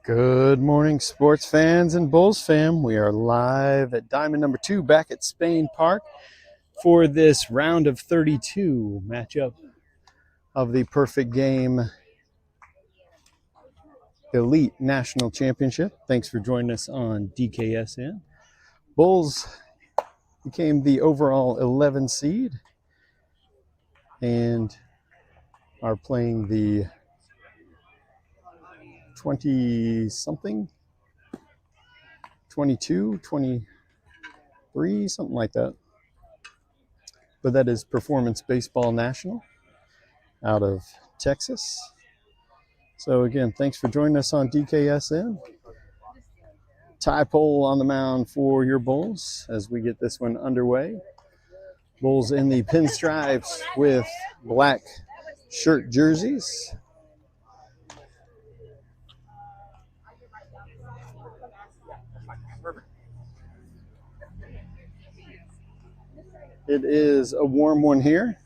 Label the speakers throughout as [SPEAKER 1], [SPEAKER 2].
[SPEAKER 1] Good morning, sports fans and Bulls fam. We are live at Diamond number 2 back at Spain Park for this round of 32 matchup of the Perfect Game Elite National Championship. Thanks for joining us on DKSN. Bulls became the overall 11 seed and are playing the 20-something, 22, 23, something like that. But that is Performance Baseball National out of Texas. So again, thanks for joining us on DKSN. Tie pole on the mound for your Bulls as we get this one underway. Bulls in the pinstripes with black shirt jerseys. It is a warm one here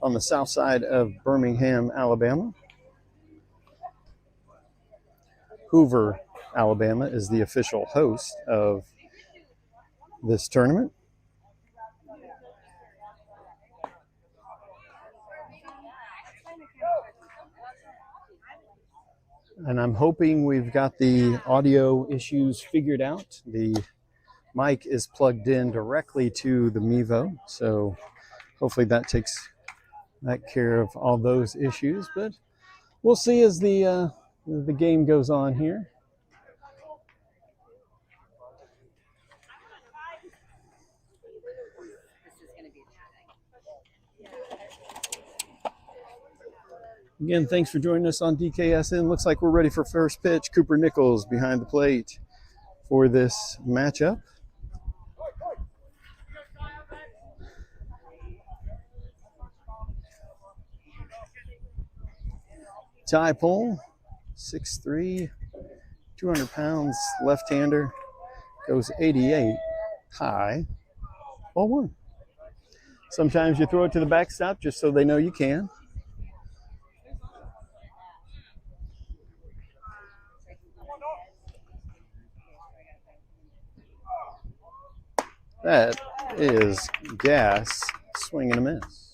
[SPEAKER 1] on the south side of Birmingham, Alabama. Hoover, Alabama is the official host of this tournament. And I'm hoping we've got the audio issues figured out. The mic is plugged in directly to the Mevo, so hopefully that takes care of all those issues. But we'll see as the game goes on here. Again, thanks for joining us on DKSN. Looks like we're ready for first pitch. Cooper Nichols behind the plate for this matchup. Tie pole, 6'3", 200 pounds, left-hander, goes 88 high, ball one. Sometimes you throw it to the backstop just so they know you can. That is gas, swing and a miss.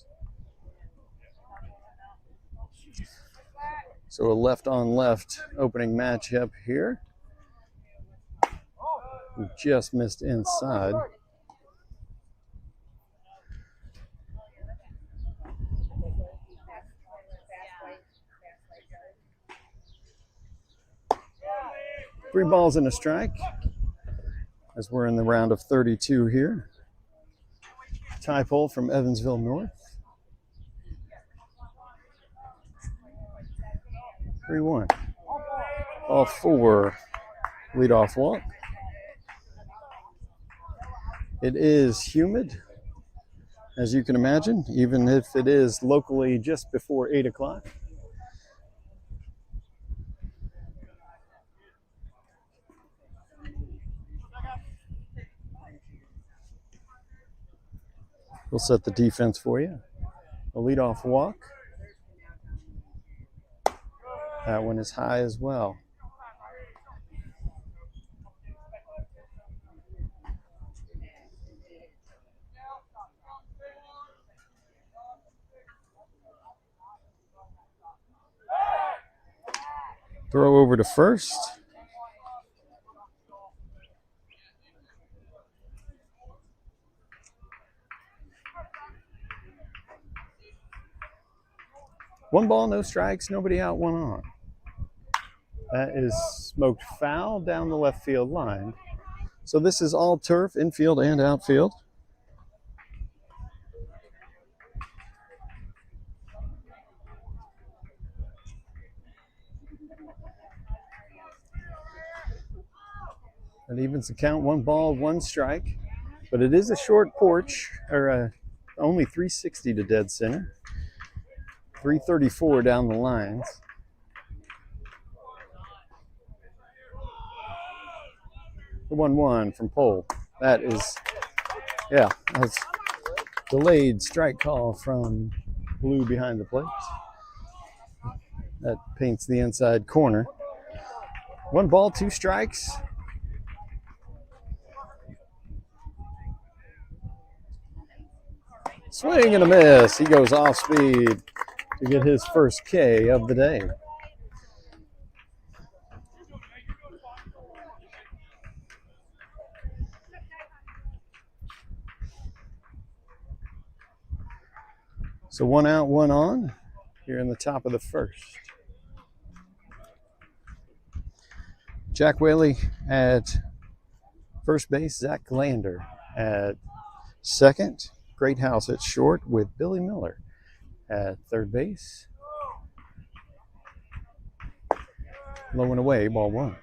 [SPEAKER 1] So a left-on-left opening matchup here. We just missed inside. Three balls and a strike as we're in the round of 32 here. Tie pole from Evansville North. 3-1. Ball four, leadoff walk. It is humid, as you can imagine, even if it is locally just before 8 o'clock. We'll set the defense for you. A leadoff walk. That one is high as well. Throw over to first. One ball, no strikes, nobody out, one on. That is smoked foul down the left field line. So this is all turf, infield and outfield. That evens the count, one ball, one strike. But it is a short porch, or only 360 to dead center. 334 down the lines. The 1-1 from Pole. That is, that's delayed strike call from Blue behind the plate. That paints the inside corner. 1 ball, 2 strikes. Swing and a miss. He goes off speed to get his first K of the day. So 1 out, 1 on here in the top of the first. Jack Whaley at first base, Zach Lander at second. Great House at short with Billy Miller at third base. Low and away, ball 1.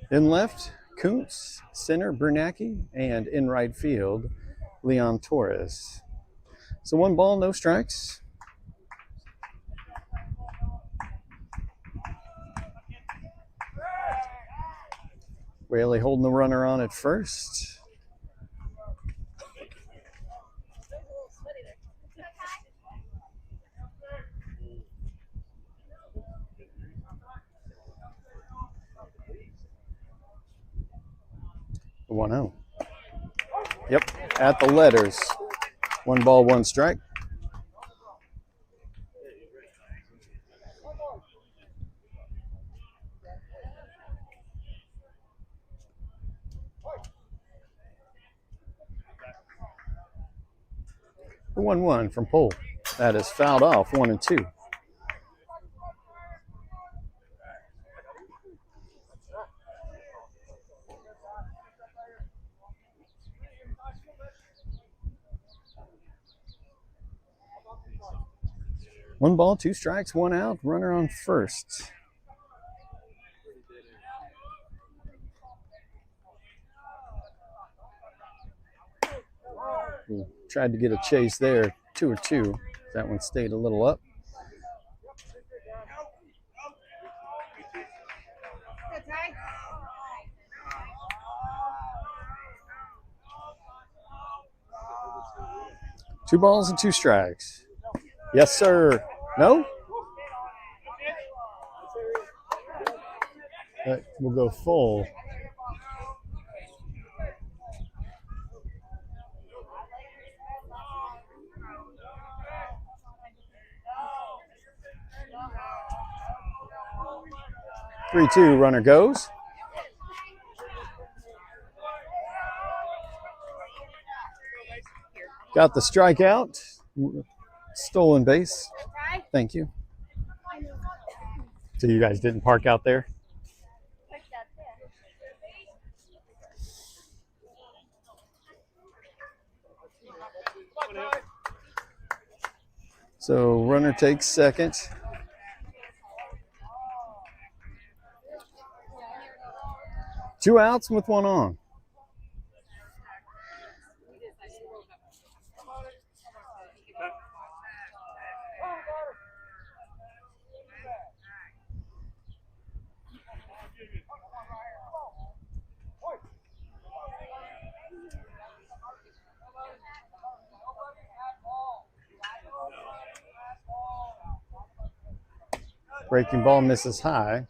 [SPEAKER 1] In left, Kuntz, center, Bernacki, and in right field, Leon Torres. So 1 ball, no strikes. Whaley holding the runner on at first. The 1-0. Yep, at the letters. 1 ball, 1 strike. The 1-1 from Pohl. That is fouled off, 1-2. One ball, 2 strikes, 1 out, runner on first. He tried to get a chase there, 2-2. That one stayed a little up. Two balls and 2 strikes. Yes, sir. No? That will go full. Three, 2, runner goes. Got the strikeout. Stolen base. Thank you. So you guys didn't park out there? So runner takes second. Two outs with 1 on. Breaking ball misses high.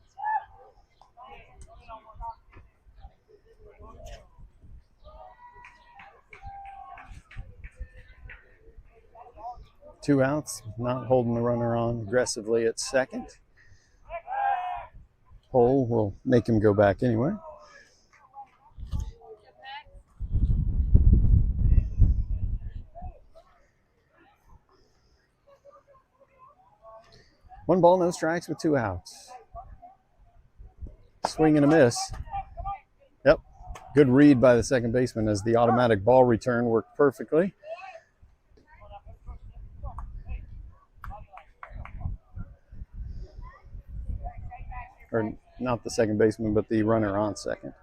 [SPEAKER 1] Two outs, not holding the runner on aggressively at second. Pohl will make him go back anyway. One ball, no strikes with 2 outs. Swing and a miss. Yep, good read by the second baseman as the automatic ball return worked perfectly. Or not the second baseman, but the runner on second.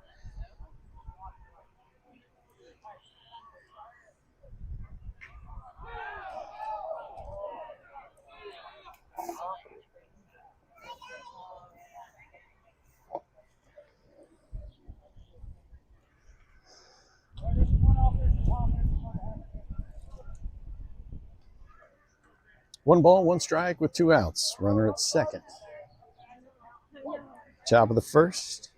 [SPEAKER 1] One ball, 1 strike with 2 outs. Runner at second. Top of the first.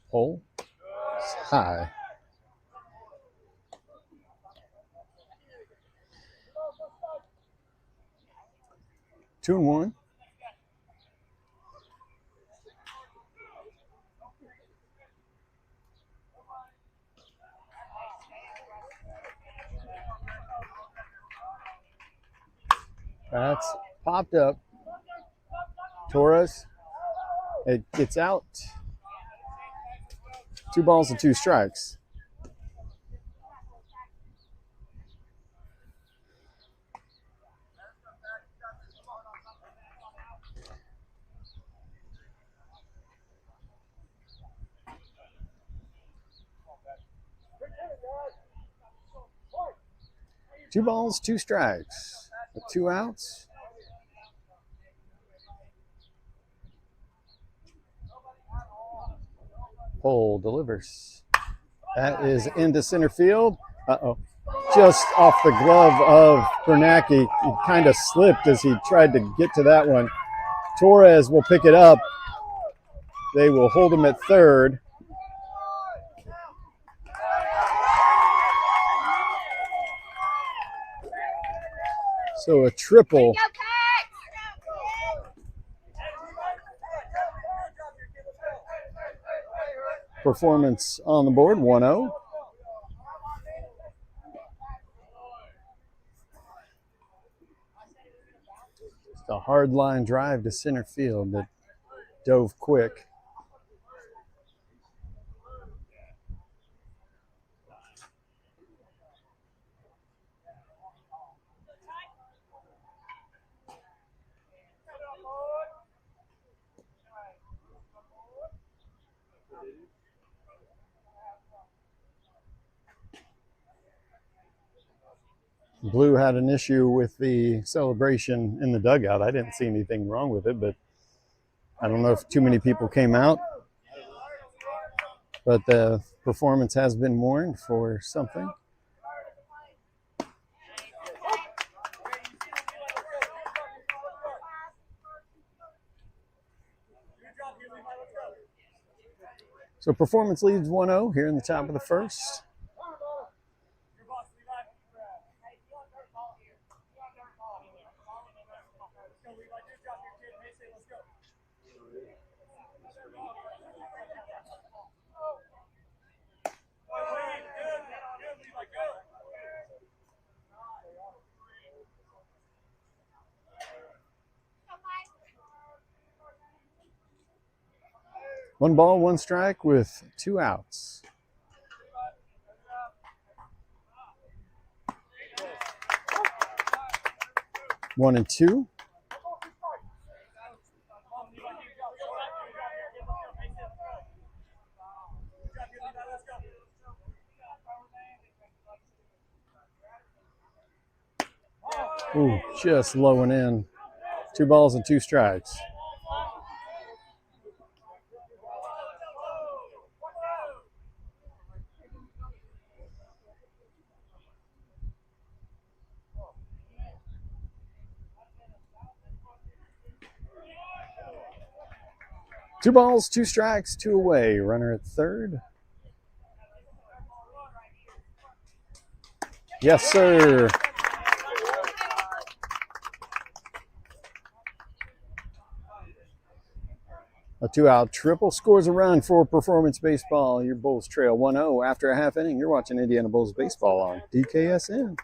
[SPEAKER 1] Hole. It's high. Two and one. That's popped up. Torres. It gets out. 2 balls and 2 strikes. Two balls, 2 strikes. With 2 outs. Pole delivers. That is into center field. Uh-oh. Just off the glove of Bernacki. He kind of slipped as he tried to get to that one. Torres will pick it up. They will hold him at third. So a triple. Performance on the board, 1-0. Just a hard line drive to center field that dove quick. Blue had an issue with the celebration in the dugout. I didn't see anything wrong with it, but I don't know if too many people came out. But the performance has been mourned for something. So performance leads 1-0 here in the top of the first. One ball, 1 strike with 2 outs. One and two. Ooh, just low and in. 2 balls and 2 strikes. Two balls, 2 strikes, 2 away. Runner at third. Yes, sir. A 2-out triple scores a run for Performance Baseball. Your Bulls trail 1-0 after a half inning. You're watching Indiana Bulls Baseball on DKSN.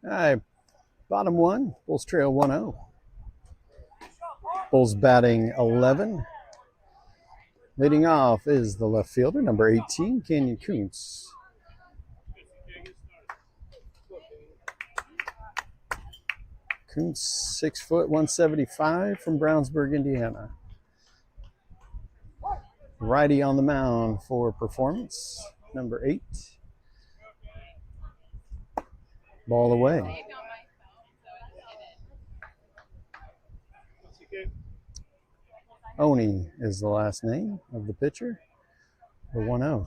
[SPEAKER 1] All right, bottom one, Bulls trail 1-0. Bulls batting 11. Leading off is the left fielder, number 18, Canyon Kuntz. Kuntz, 6 foot, 175 from Brownsburg, Indiana. Righty on the mound for Performance, number 8. Ball away. Oni is the last name of the pitcher. The 1-0.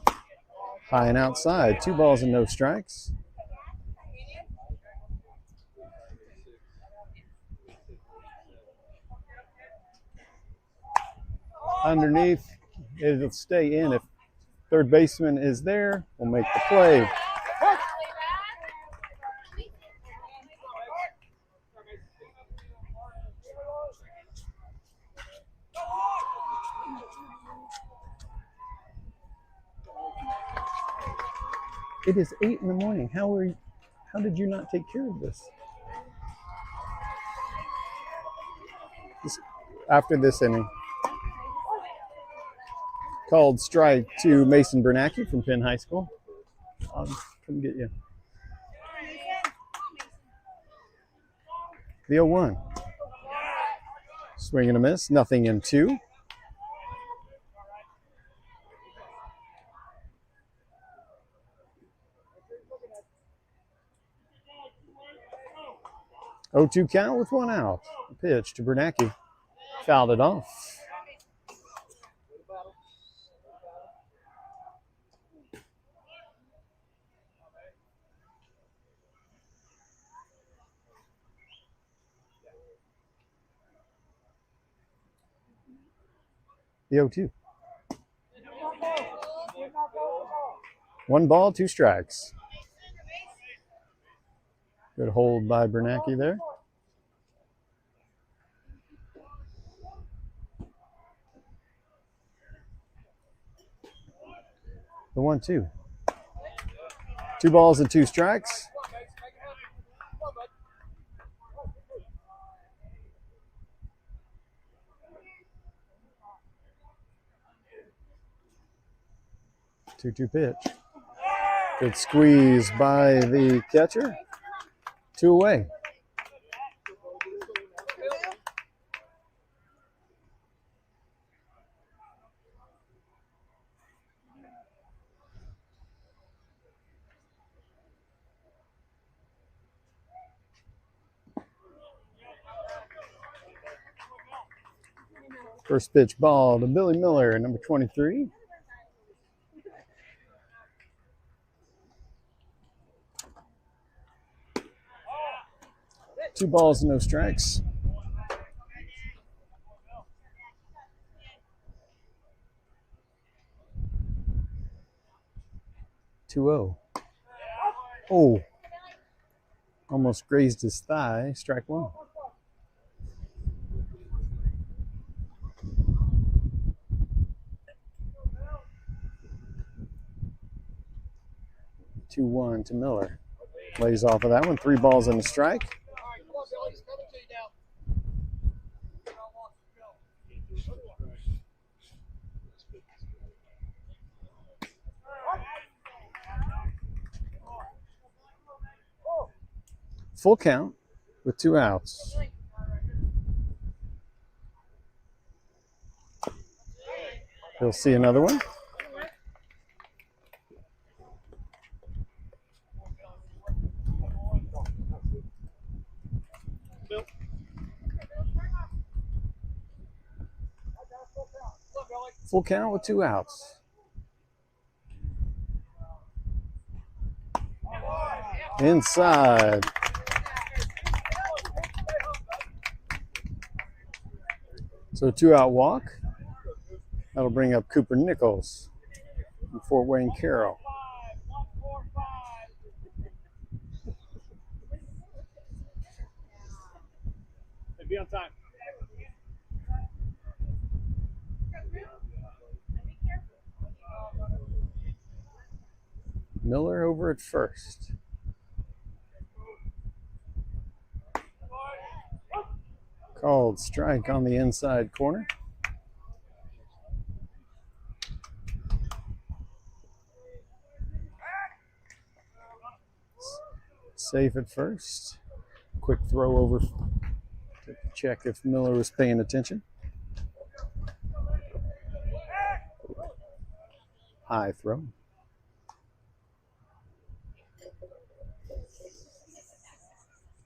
[SPEAKER 1] High and outside. 2 balls and no strikes. Underneath, it'll stay in. If third baseman is there, we'll make the play. It is 8 in the morning. How did you not take care of this? After this inning. Called strike to Mason Bernacki from Penn High School. I'll come get you. The 0-1. Swing and a miss. Nothing in 2. Oh, 2 count with 1 out. Pitch to Bernacki. Fouled it off. The 0-2. 1 ball, 2 strikes. Good hold by Bernacki there. The 1-2. 2 balls and 2 strikes. Two pitch. Good squeeze by the catcher. 2 away. First pitch ball to Billy Miller, number 23. Two balls and no strikes. Two-0. Oh, almost grazed his thigh. Strike 1. Two one to Miller. Lays off of that one. 3 balls and a strike. Full count with 2 outs. He'll see another one. Full count with 2 outs. Inside. So 2-out walk. That'll bring up Cooper Nichols from Fort Wayne Carroll.
[SPEAKER 2] Be on time.
[SPEAKER 1] Miller over at first. Called strike on the inside corner. Safe at first. Quick throw over to check if Miller was paying attention. High throw.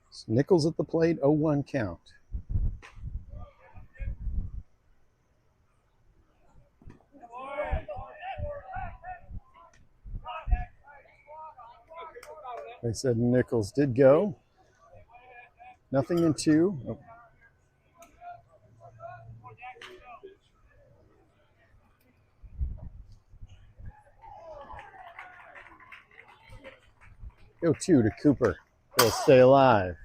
[SPEAKER 1] So Nichols at the plate, 0-1 count. They said Nichols did go. Nothing in 2. Oh. Go 2 to Cooper. He'll stay alive.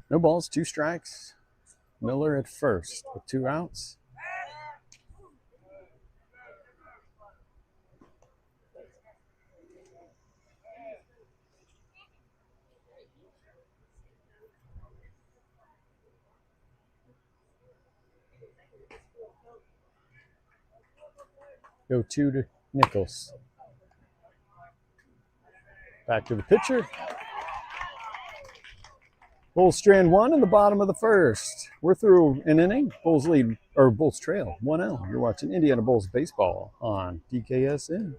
[SPEAKER 1] No balls, 2 strikes. Miller at first with 2 outs. Go 2 to Nichols. Back to the pitcher. Bulls strand 1 in the bottom of the first. We're through an inning. Bulls lead, or Bulls trail 1-0. You're watching Indiana Bulls baseball on DKSN.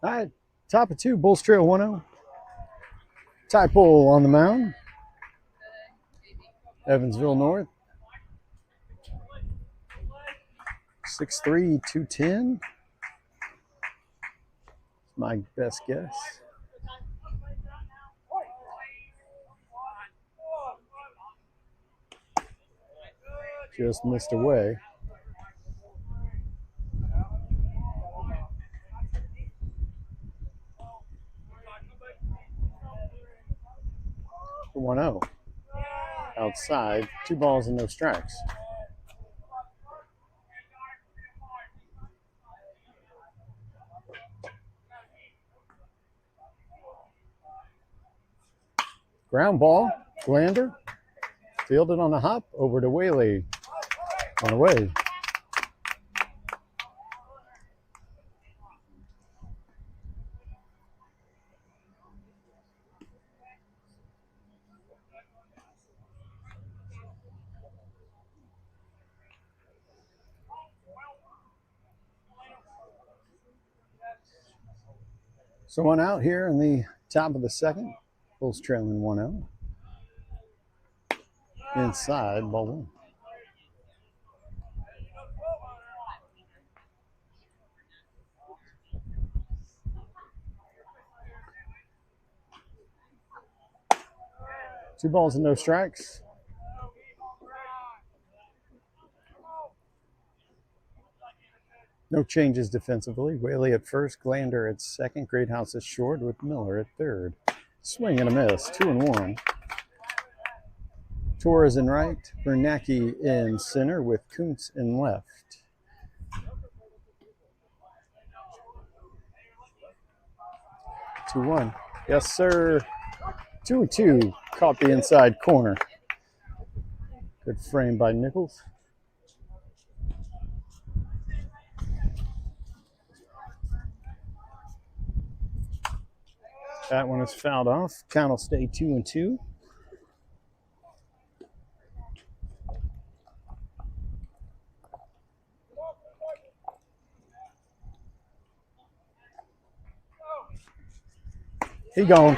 [SPEAKER 1] All right, top of 2, Bulls trail 1-0. Ty Pole on the mound. Evansville North. 6'3", 210. My best guess. Just missed away. For 1-0. Outside, 2 balls and no strikes. Ground ball, Glander. Fielded on the hop, over to Whaley. On away. So 1 out here in the top of the second. Bulls trailing 1-0. Inside, ball 1. Two balls and no strikes. No changes defensively. Whaley at first, Glander at second, Greathouse at short with Miller at third. Swing and a miss, 2-1. Torres in right, Bernacki in center with Kuntz in left. 2-1. Yes, sir. 2-2. Caught the inside corner. Good frame by Nichols. That one is fouled off. Count will stay 2-2. He gone.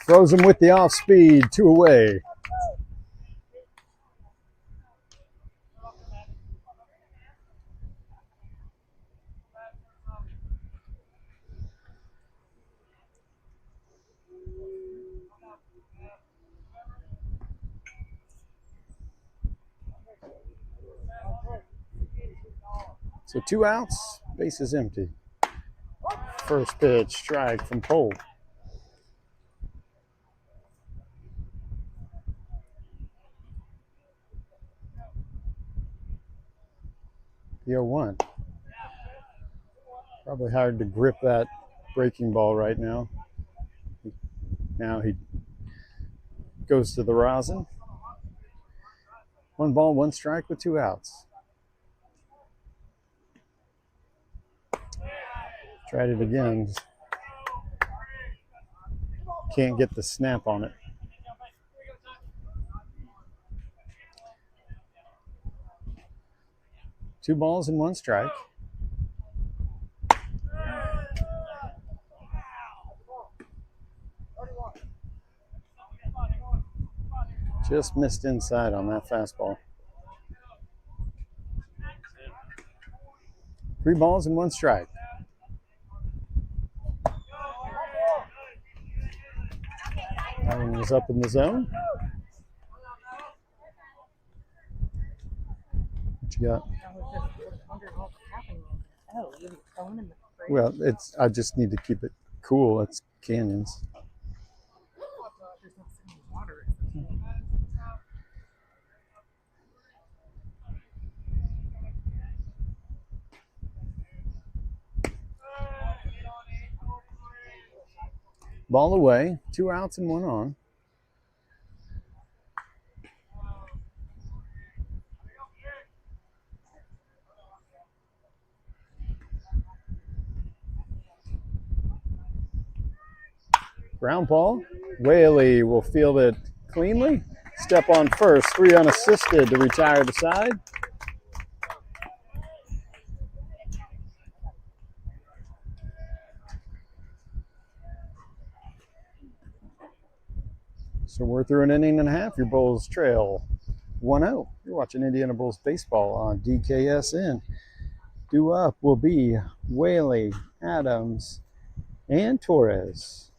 [SPEAKER 1] Throws him with the off speed. 2 away. So 2 outs, base is empty. First pitch, strike from Cole. The 0-1. Probably hard to grip that breaking ball right now. Now he goes to the rosin. 1 ball, 1 strike with 2 outs. Tried it again. Can't get the snap on it. Two balls and 1 strike. Just missed inside on that fastball. 3 balls and 1 strike. That one was up in the zone. What you got? Well, I just need to keep it cool. It's canyons. Ball away, 2 outs and 1 on. Ground ball. Whaley will field it cleanly. Step on first, 3 unassisted to retire the side. So we're through an inning and a half. Your Bulls trail 1-0. You're watching Indiana Bulls baseball on DKSN. Due up will be Whaley, Adams, and Torres.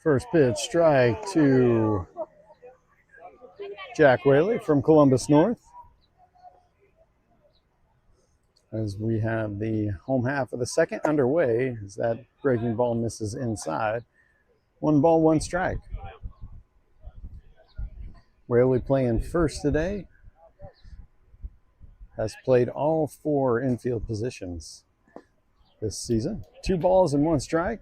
[SPEAKER 1] First pitch, strike to Jack Whaley from Columbus North. As we have the home half of the second underway, as that breaking ball misses inside. 1 ball, 1 strike. Whaley playing first today. Has played all 4 infield positions this season. 2 balls and 1 strike.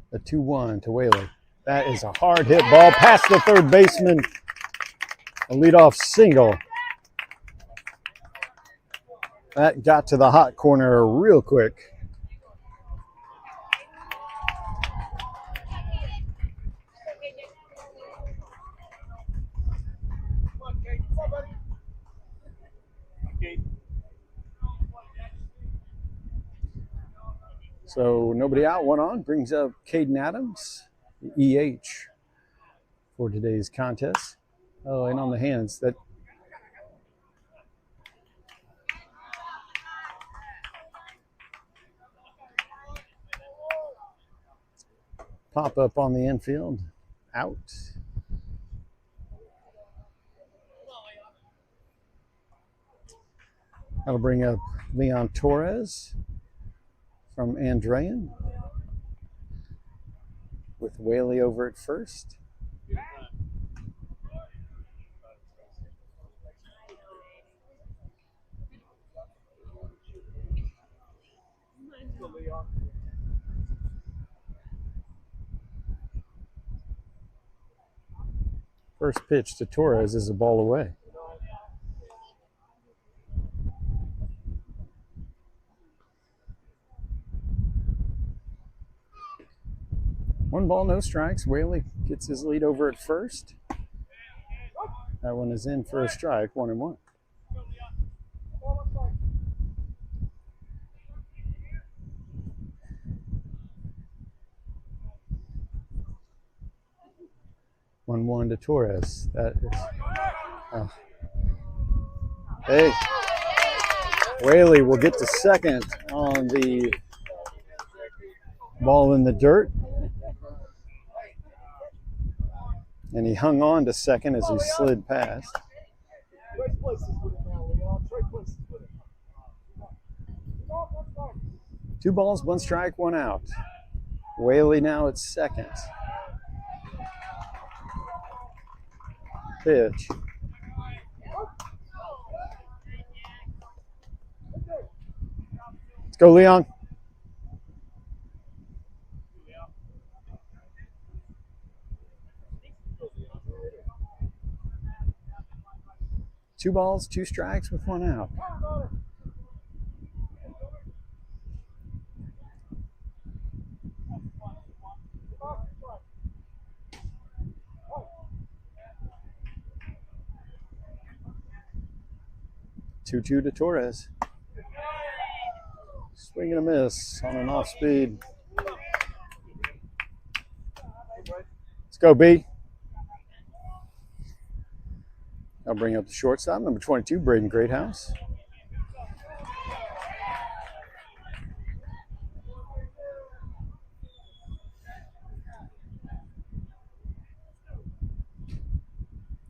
[SPEAKER 1] The 2-1 to Whaley. That is a hard hit ball past the third baseman. A leadoff single. That got to the hot corner real quick. So nobody out, 1 on. Brings up Caden Adams, the EH for today's contest. Oh, and on the hands. That pop up on the infield. Out. That'll bring up Leon Torres from Andrean with Whaley over at first. First pitch to Torres is a ball away. One ball, no strikes. Whaley gets his lead over at first. That one is in for a strike, 1-1. One to Torres. That is. Hey, Whaley will get to second on the ball in the dirt. And he hung on to second as he slid past. 2 balls, 1 strike, 1 out. Whaley now at second. Pitch. Let's go, Leon. Two balls, 2 strikes with 1 out. Two to Torres. Swing and a miss on an off speed. Let's go, B. I'll bring up the shortstop, number 22, Braden Greathouse.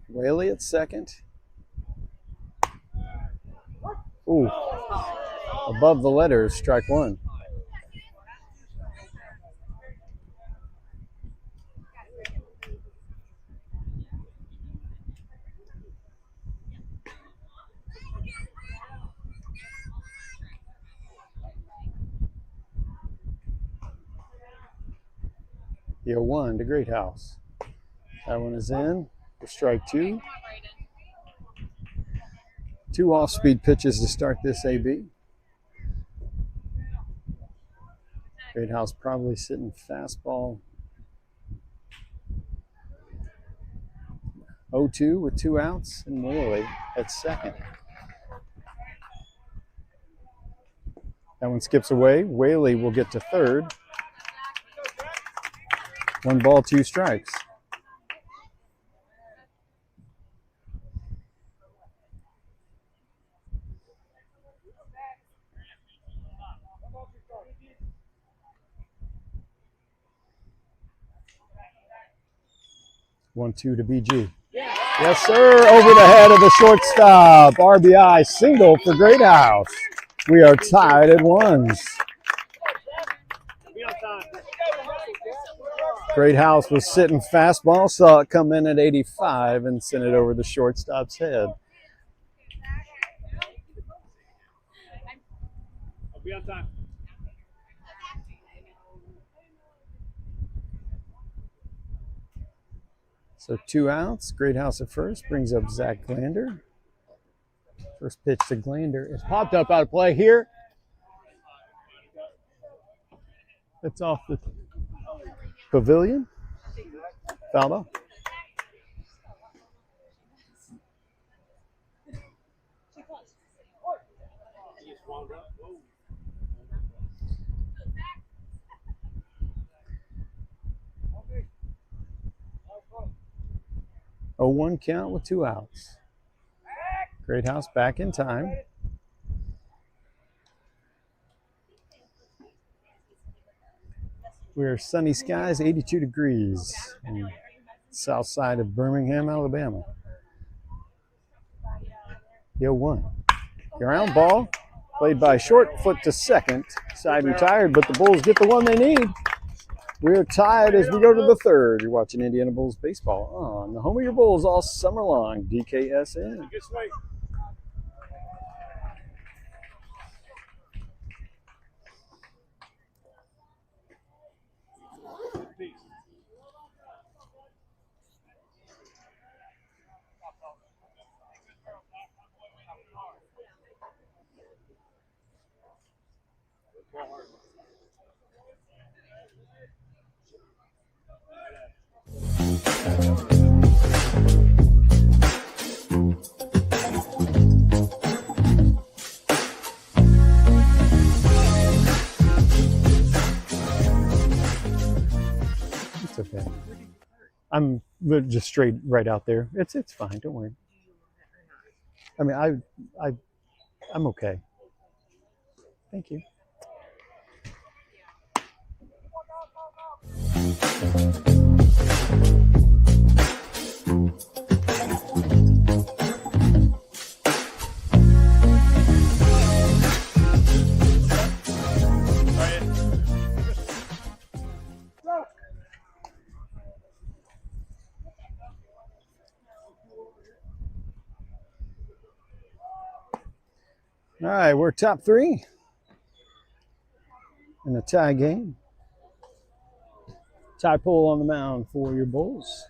[SPEAKER 1] Whaley at second. Ooh, above the letters, strike 1. The 0-1 to Greathouse. That one is in for strike 2. 2 off-speed pitches to start this AB. Greathouse probably sitting fastball. 0-2 with 2 outs, and Whaley at second. That one skips away. Whaley will get to third. 1 ball, 2 strikes. One, 2 to BG. Yes, sir. Over the head of the shortstop. RBI single for Great House. We are tied at 1s. Great House was sitting fastball, saw it come in at 85 and sent it over the shortstop's head.
[SPEAKER 2] I'll be on time.
[SPEAKER 1] So 2 outs. Great House at first. Brings up Zach Glander. First pitch to Glander. It's popped up out of play here. It's off the pavilion. Foul off. A 1 count with 2 outs. Great House back in time. We're sunny skies, 82 degrees on the south side of Birmingham, Alabama. The 1. Ground ball played by short, foot to second. Side retired, but the Bulls get the one they need. We're tied as we go to the 3rd. You're watching Indiana Bulls baseball on the home of your Bulls all summer long, DKSN.
[SPEAKER 2] Good swing.
[SPEAKER 1] It's okay. I'm just straight right out there. It's fine. Don't worry. I mean, I'm okay. Thank you. All right, we're top 3 in a tie game. Ty Pole on the mound for your Bulls.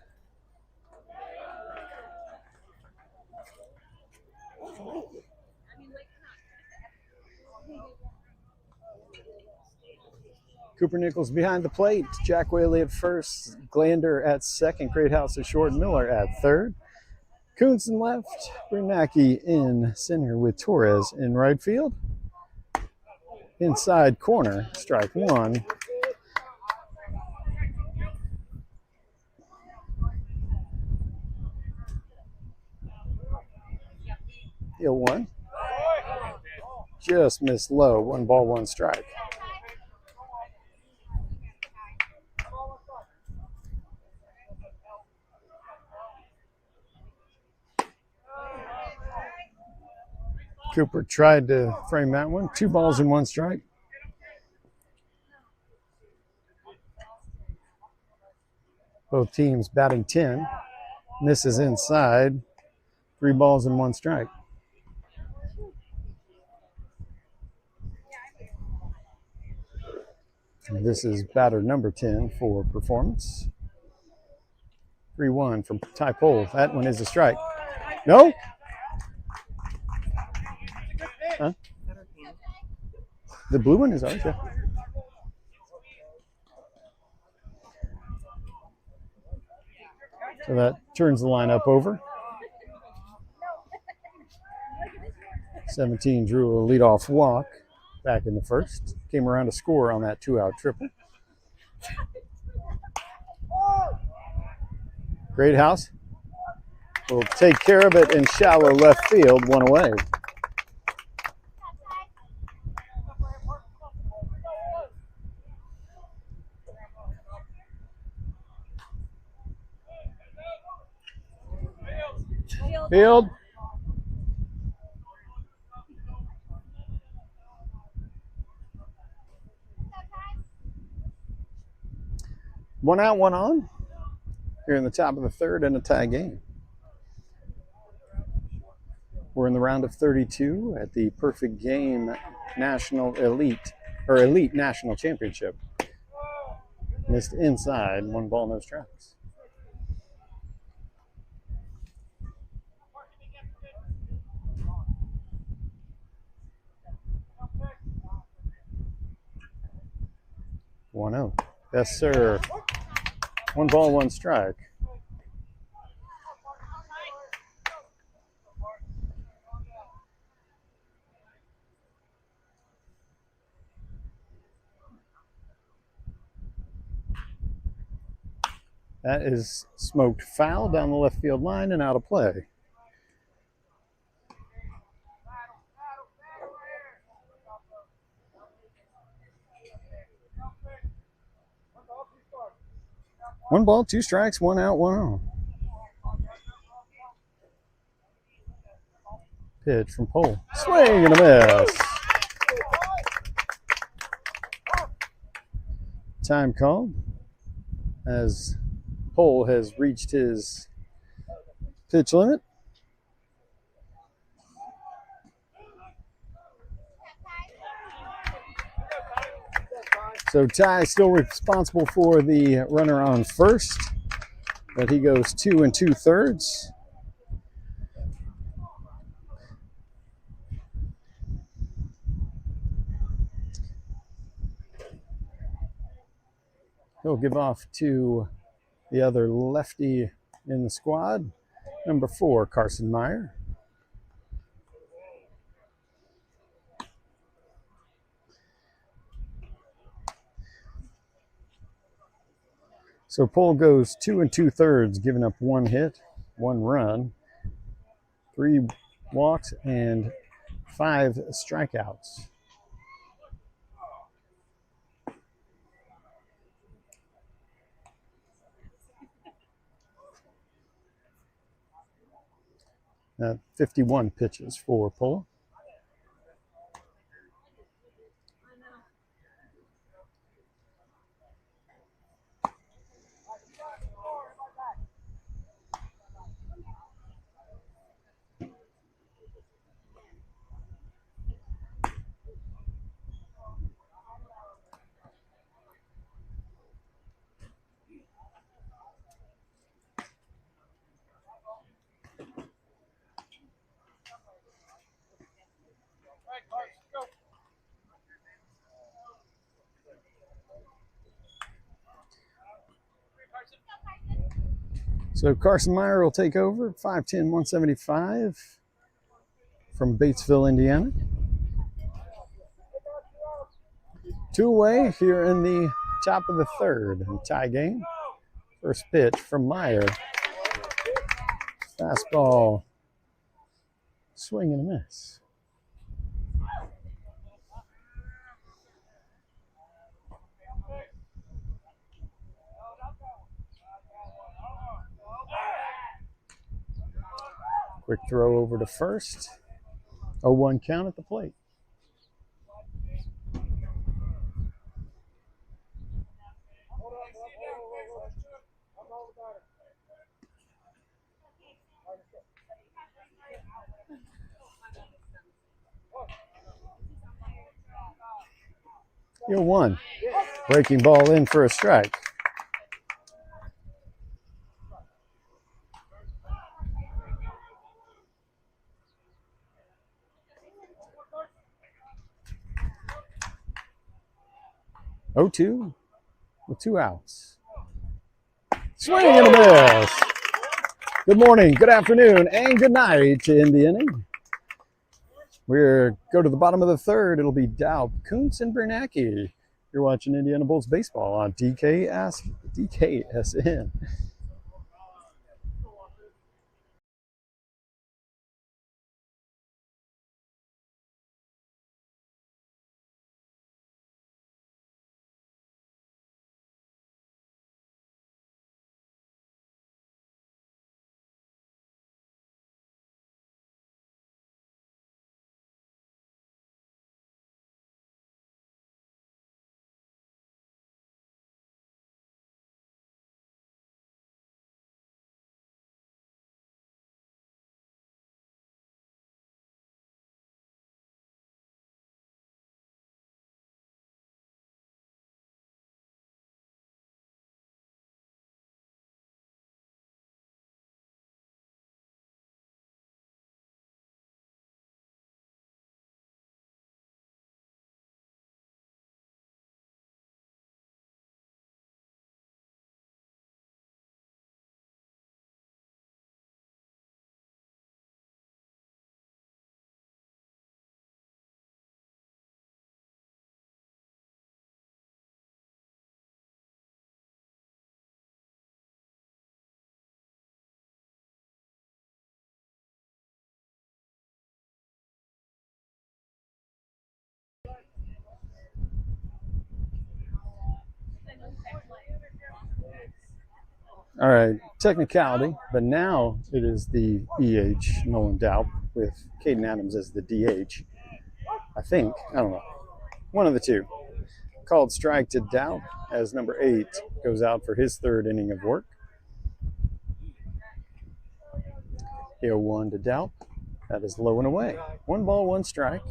[SPEAKER 1] Cooper Nichols behind the plate. Jack Whaley at first. Glander at second. Great House at short. Miller at third. Coons in left. Bernacki in center with Torres in right field. Inside corner. Strike 1. Deal 1. Just missed low. 1 ball, 1 strike. Cooper tried to frame that one. 2 balls and 1 strike. Both teams batting 10. Misses inside. 3 balls and 1 strike. And this is batter number 10 for performance. 3-1 from Ty Pole. That one is a strike. No? Huh? The blue one is ours, yeah. So that turns the lineup over. 17 drew a leadoff walk. back in the first. Came around to score on that 2-out triple. Great house will take care of it in shallow left field, 1 away. Field. One out, one on. Here in the top of the third in a tie game. We're in the round of 32 at the Perfect Game National Elite National Championship. Missed inside, 1 ball, no strikes. One out. Yes, sir. 1 ball, 1 strike. That is smoked foul down the left field line and out of play. One ball, 2 strikes, 1 out, 1 on. Pitch from Pole. Swing and a miss. Time called as Pole has reached his pitch limit. So Ty still responsible for the runner on first, but he goes 2 2/3. He'll give off to the other lefty in the squad, number 4, Carson Meyer. So Pole goes 2 2/3, giving up 1 hit, 1 run, 3 walks, and 5 strikeouts. 51 pitches for Pole. So Carson Meyer will take over, 5'10", 175 from Batesville, Indiana. 2 away here in the top of the third tie game. First pitch from Meyer. Fastball. Swing and a miss. Quick throw over to first. 0-1 count at the plate. You're 1. Breaking ball in for a strike. Oh, 2 with 2 outs. Swing and a miss. Good morning, good afternoon, and good night to end the inning. We're go to the bottom of the third. It'll be Dow, Kuntz, and Bernacki. You're watching Indiana Bulls baseball on DKSN. All right, technicality, but now it is the EH, Nolan Daup, with Caden Adams as the DH. I think, I don't know, one of the two. Called strike to Daup as number 8 goes out for his third inning of work. 0-1 to Daup. That is low and away. 1 ball, 1 strike.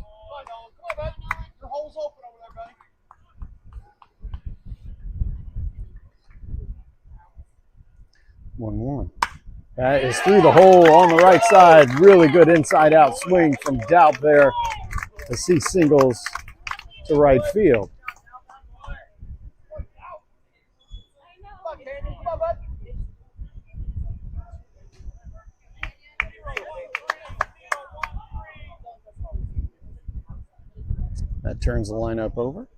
[SPEAKER 1] 1-1. That is through the hole on the right side. Really good inside-out swing from Daup there to see singles to right field. That turns the lineup over.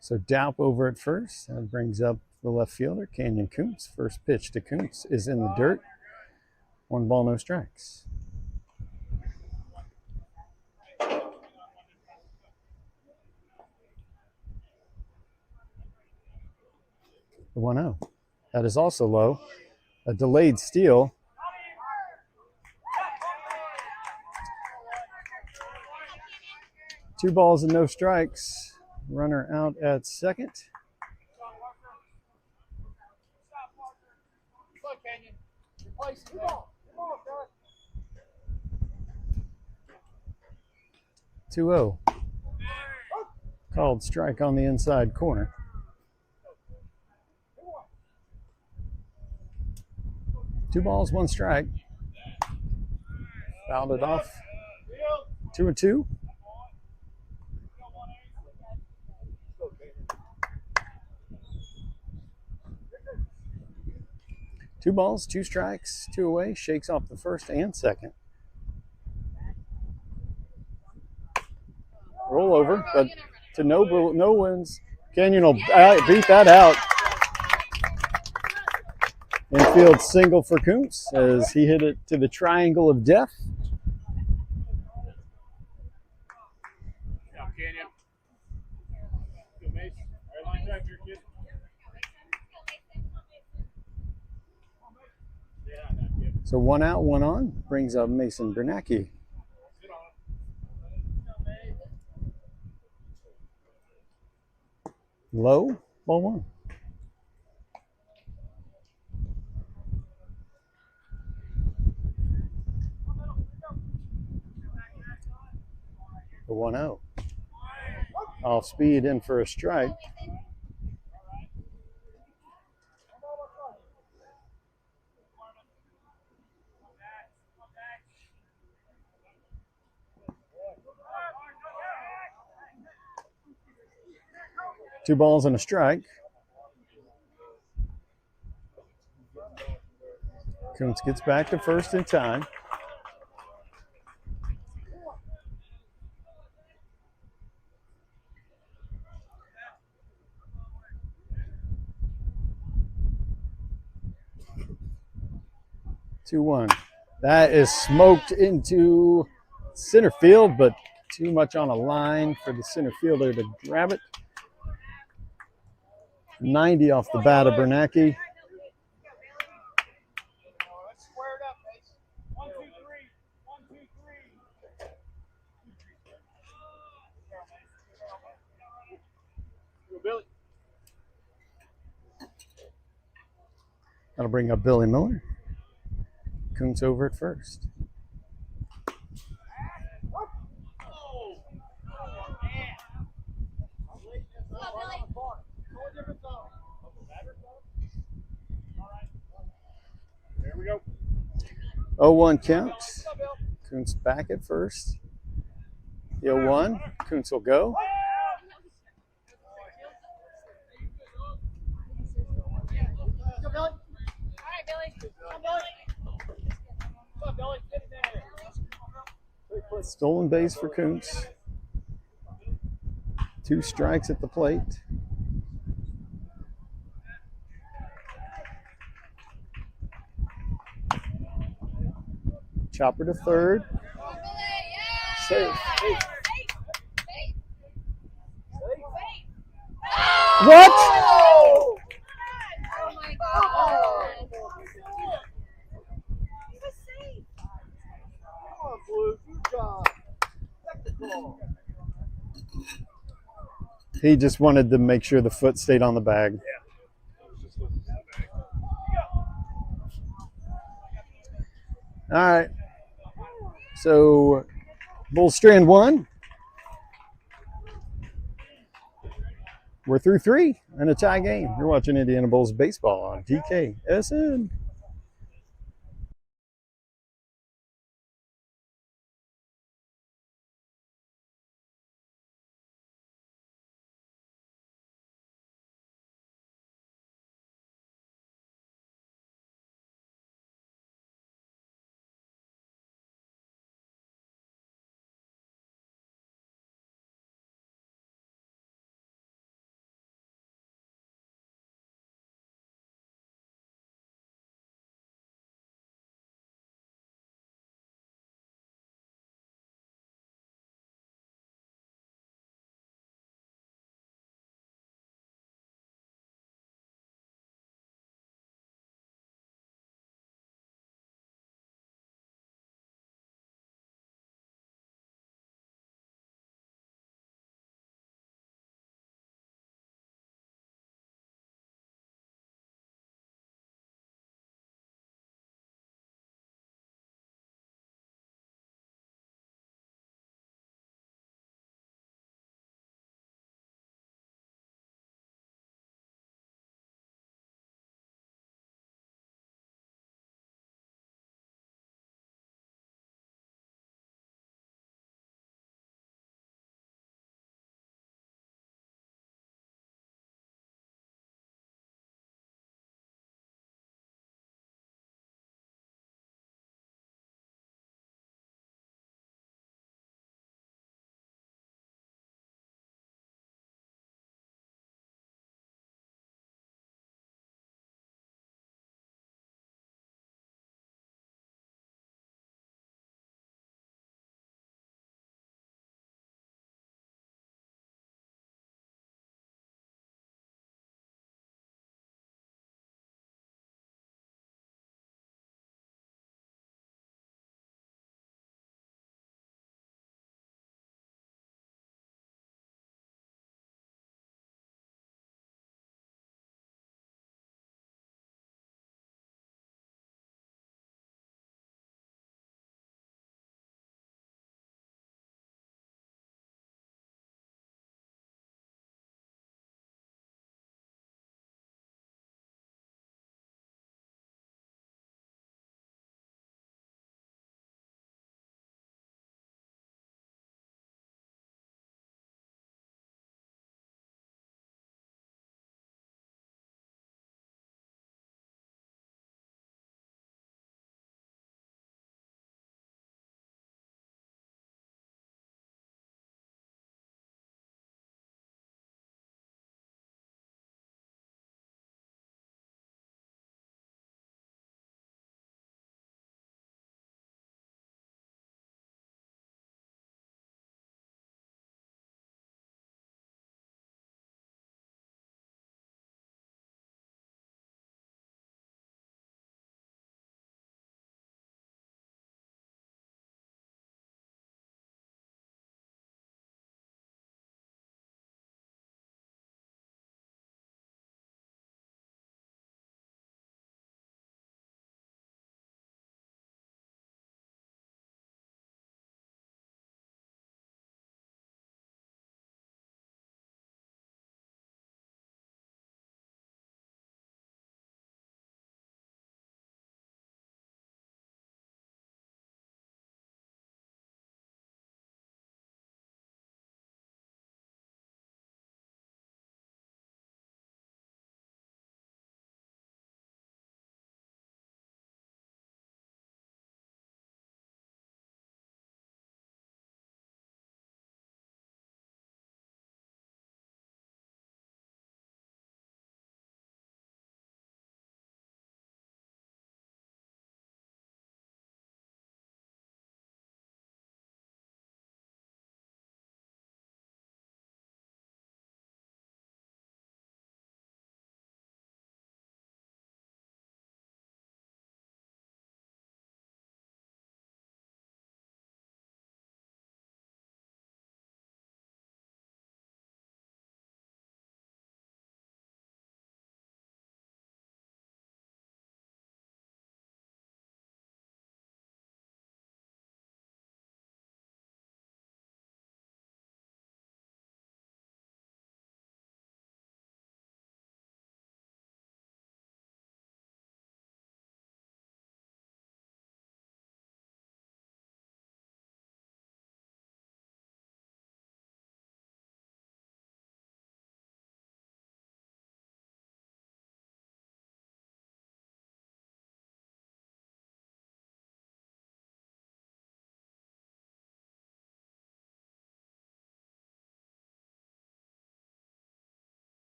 [SPEAKER 1] So Daup over at first. That brings up the left fielder, Canyon Kuntz. First pitch to Kuntz is in the dirt. 1 ball, no strikes. The 1-0. That is also low. A delayed steal. Two balls and no strikes. Runner out at second. Two 2-0. Called strike on the inside corner. Two balls, 1 strike. Fouled it off. 2-2. Two balls, 2 strikes, 2 away. Shakes off the first and second. Roll over, but to no wins. Canyon will beat that out. Infield single for Kuntz as he hit it to the triangle of death. So 1 out, 1 on. Brings up Mason Bernacki. Low, ball 1. The 1-0. Off speed in for a strike. Two balls and a strike. Kuntz gets back to first in time. Two one. That is smoked into center field, but too much on a line for the center fielder to grab it. 90 off the bat of Bernacki.
[SPEAKER 2] Squared up, Ace. 1, 2, 3. 1, 2, 3. Go, Billy.
[SPEAKER 1] That'll bring up Billy Miller. Kuntz over at first.
[SPEAKER 2] There we go.
[SPEAKER 1] 0-1 count. Kuntz back at first. The 0-1. Kuntz will go. Stolen base for Kuntz. 2 strikes at the plate. Chopper to third. Safe. What?
[SPEAKER 3] Oh my God. He was safe.
[SPEAKER 2] Come on, Blue. Good job. Technical.
[SPEAKER 1] He just wanted to make sure the foot stayed on the bag. All right. So, Bull Strand 1. We're through 3 in a tie game. You're watching Indiana Bulls baseball on DKSN.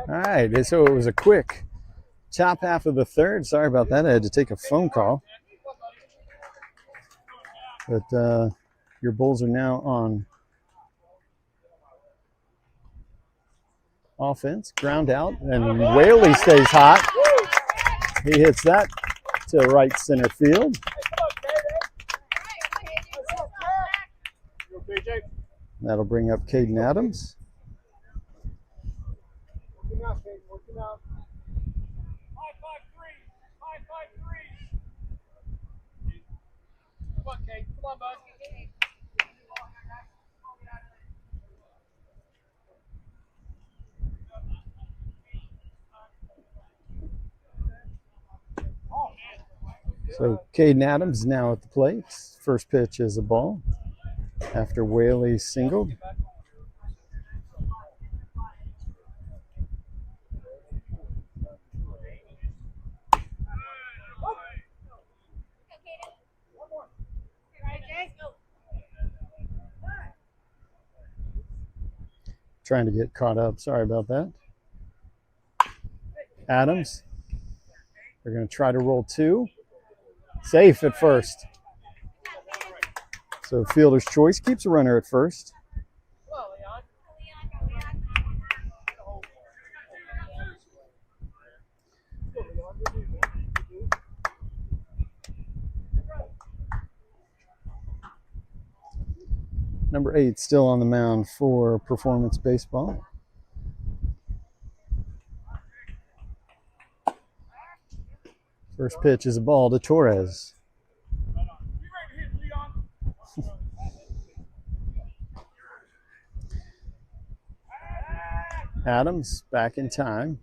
[SPEAKER 1] All right, so it was a quick top half of the third. Sorry about that. I had to take a phone call. But your Bulls are now on offense, ground out, and Whaley stays hot. He hits that to right center field. That'll bring up Caden Adams.
[SPEAKER 2] Come on, bud.
[SPEAKER 1] So Caden Adams now at the plate. First pitch is a ball after Whaley singled. Trying to get caught up. Sorry about that. Adams. They're going to try to roll two. Safe at first. So fielder's choice keeps a runner at first. Number 8 still on the mound for Performance Baseball. First pitch is a ball to Torres. Adams back in time.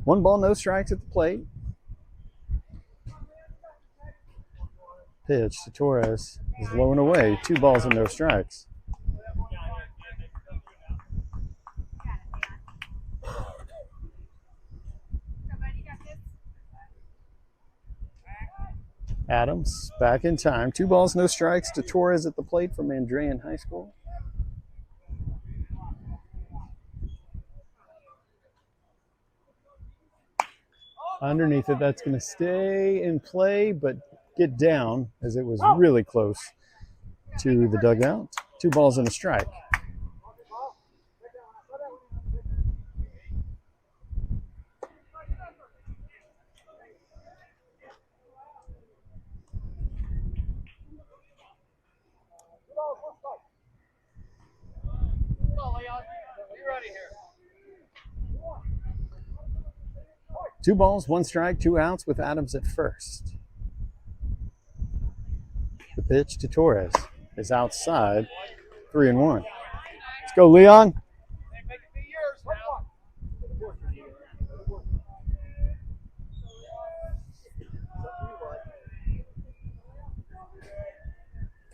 [SPEAKER 1] 1 ball, no strikes at the plate. Pitch to Torres is low and away. 2 balls and no strikes. Adams back in time. 2 balls, no strikes to Torres at the plate from Andrean High School. Underneath it, that's going to stay in play, but get down as it was really close to the dugout. 2 balls and a strike. Two balls, 1 strike, 2 outs with Adams at first. The pitch to Torres is outside, 3-1. Let's go, Leon.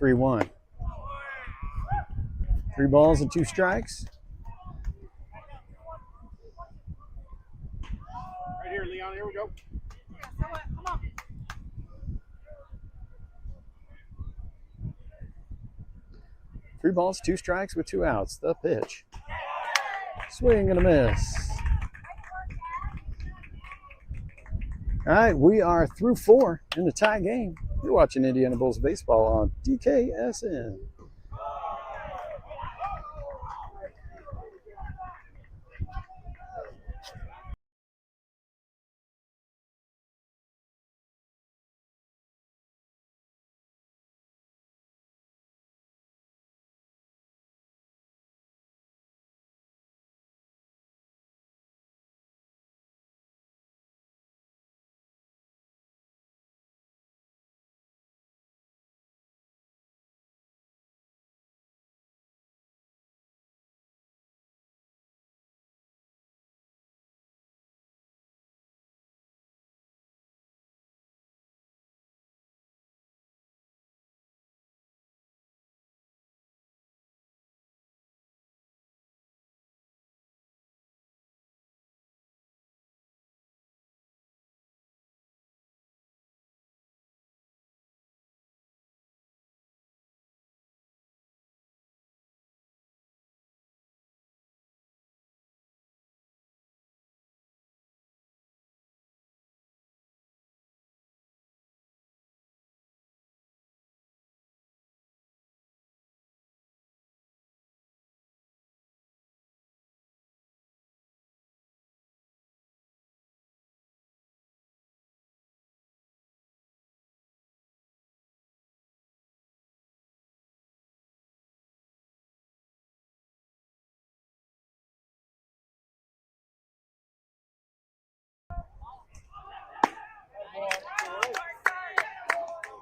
[SPEAKER 1] 3-1. 3 balls and 2 strikes.
[SPEAKER 2] Right here, Leon. Here we go.
[SPEAKER 1] 3 balls, 2 strikes with 2 outs. The pitch. Swing and a miss. All right, we are through 4 in the tie game. You're watching Indiana Bulls baseball on DKSN.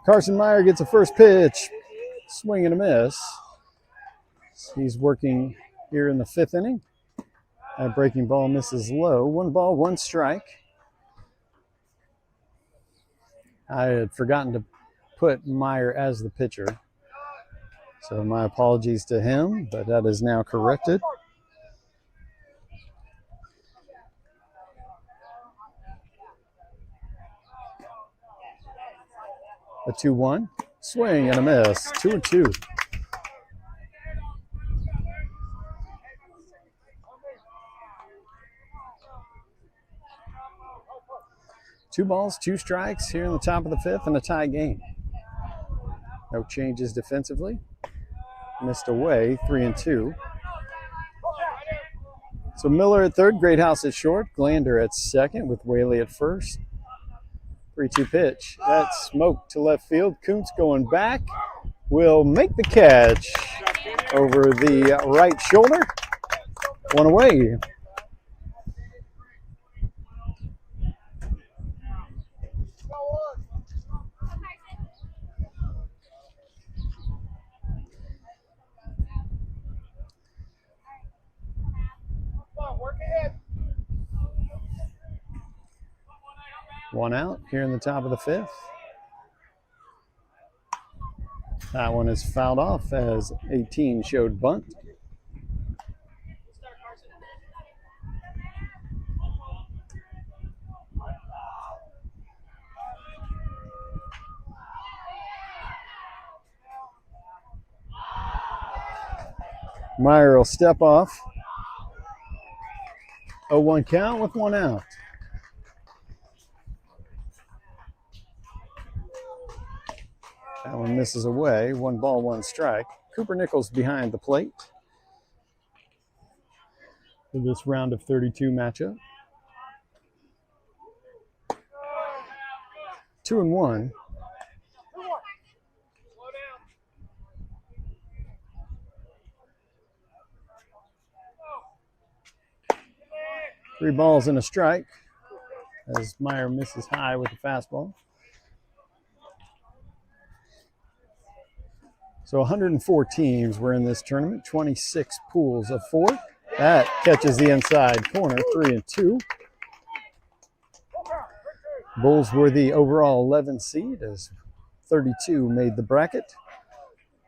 [SPEAKER 1] Carson Meyer gets a first pitch. Swing and a miss. He's working here in the 5th inning. That breaking ball misses low. 1 ball, 1 strike. I had forgotten to put Meyer as the pitcher. So my apologies to him, but that is now corrected. A 2-1. Swing and a miss. 2-2. Two balls, 2 strikes here in the top of the 5th and a tie game. No changes defensively. Missed away, 3-2. So Miller at third, Greathouse at short, Glander at second with Whaley at first. 3-2 pitch. That's smoked to left field. Kuntz going back. Will make the catch over the right shoulder. 1 away. One out here in the top of the 5th. That one is fouled off as 18 showed bunt. Meyer will step off. 0-1 count with 1 out. That one misses away. 1 ball, 1 strike. Cooper Nichols behind the plate for this round of 32 matchup. 2-1. Three balls and a strike as Meyer misses high with the fastball. So 104 teams were in this tournament, 26 pools of 4. That catches the inside corner, 3-2. Bulls were the overall 11 seed as 32 made the bracket.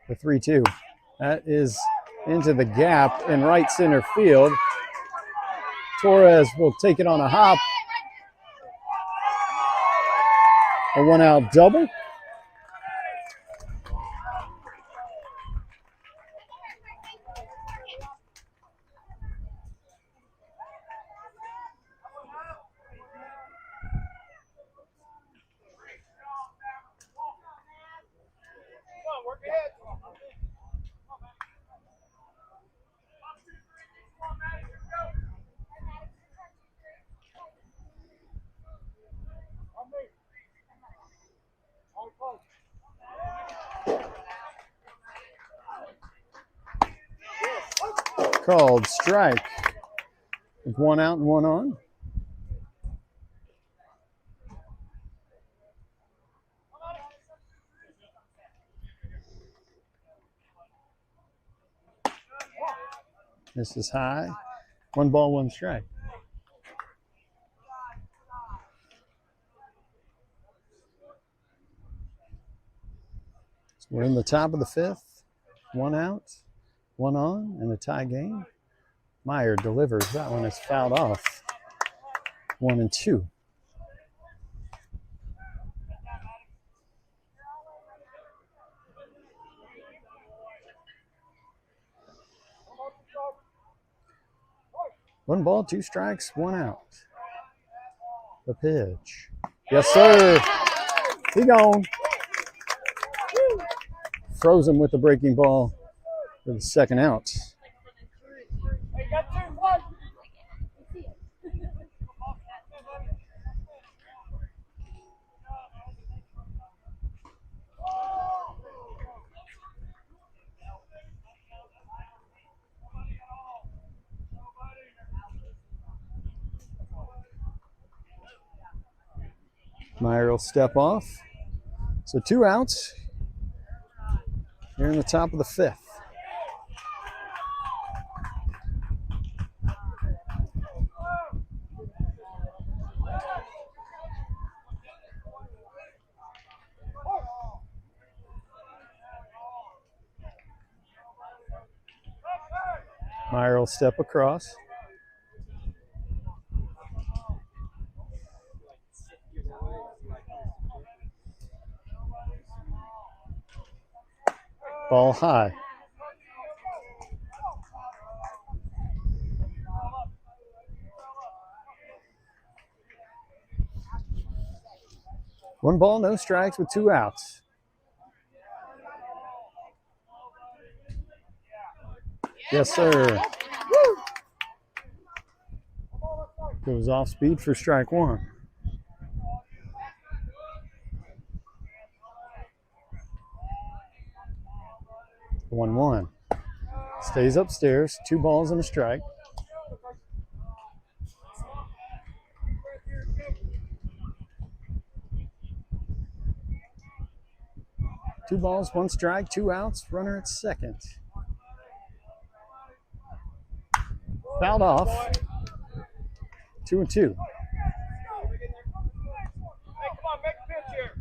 [SPEAKER 1] The 3-2. That is into the gap in right center field. Torres will take it on a hop. A 1-out double. Called strike with 1 out and 1 on. This is high. 1 ball, 1 strike. So we're in the top of the 5th. 1 out, 1 on, and a tie game. Meyer delivers. That one is fouled off. 1-2. One ball, 2 strikes, 1 out. The pitch. Yes, sir. He gone. Froze him with the breaking ball for the 2nd out. Meyer will step off. So 2 outs here in the top of the 5th. Meyer will step across. Ball high. One ball, no strikes with 2 outs. Yes, sir. Goes off speed for strike 1. One, 1. Stays upstairs. 2 balls and a strike. Two balls, 1 strike, 2 outs. Runner at second. Fouled off. 2 and 2.
[SPEAKER 2] Hey, come on, make a pitch here.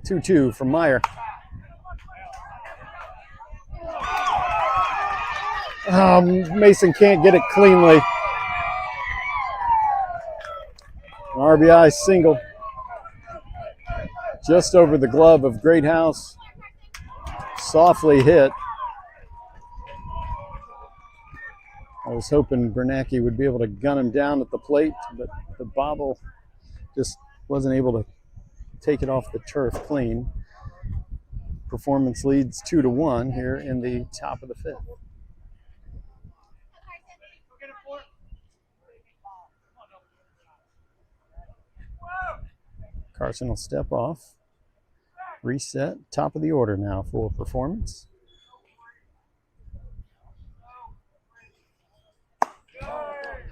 [SPEAKER 1] 2-2 from Meyer. Mason can't get it cleanly. An RBI single. Just over the glove of Greathouse. Softly hit. I was hoping Bernacki would be able to gun him down at the plate, but the bobble just wasn't able to take it off the turf clean. Performance leads 2-1 here in the top of the 5th. Carson will step off. Reset. Top of the order now for Performance.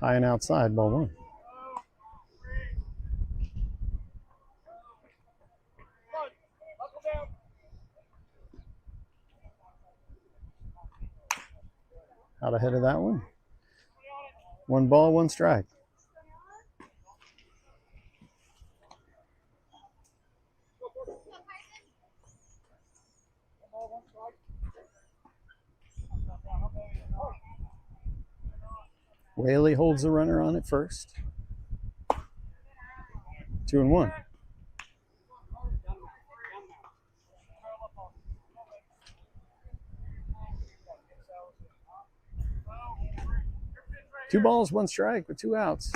[SPEAKER 1] High and outside, ball 1. Out ahead of that one. 1 ball, 1 strike. Whaley holds the runner on at first. 2 and 1. Two balls, 1 strike with 2 outs.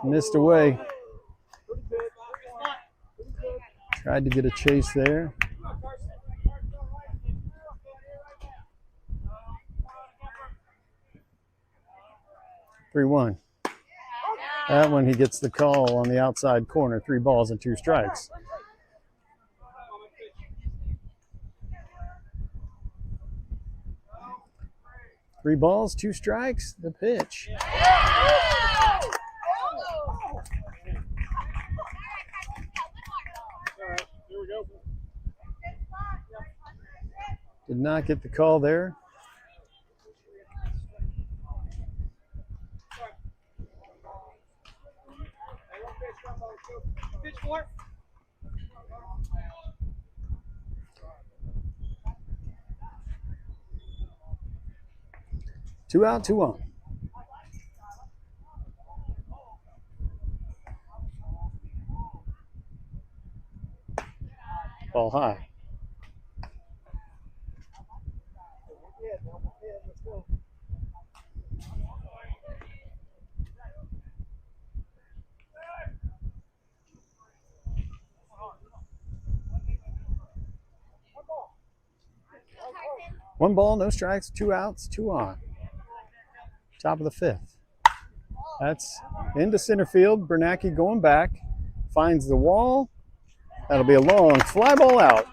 [SPEAKER 1] Missed away. Tried to get a chase there. 3-1. That one he gets the call on the outside corner. 3 balls and 2 strikes. Three balls, 2 strikes. The pitch. Did not get the call there.
[SPEAKER 2] Pitch for.
[SPEAKER 1] 2 out, 2 on. Ball high. One ball, no strikes, 2 outs, 2 on. Top of the 5th. That's into center field. Bernacki going back. Finds the wall. That'll be a long fly ball out.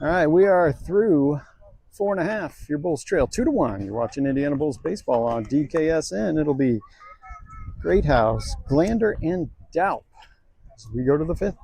[SPEAKER 1] All right, we are through 4.5. Your Bulls trail 2-1. You're watching Indiana Bulls baseball on DKSN. It'll be Great House, Glander, and Doubt as we go to the 5th.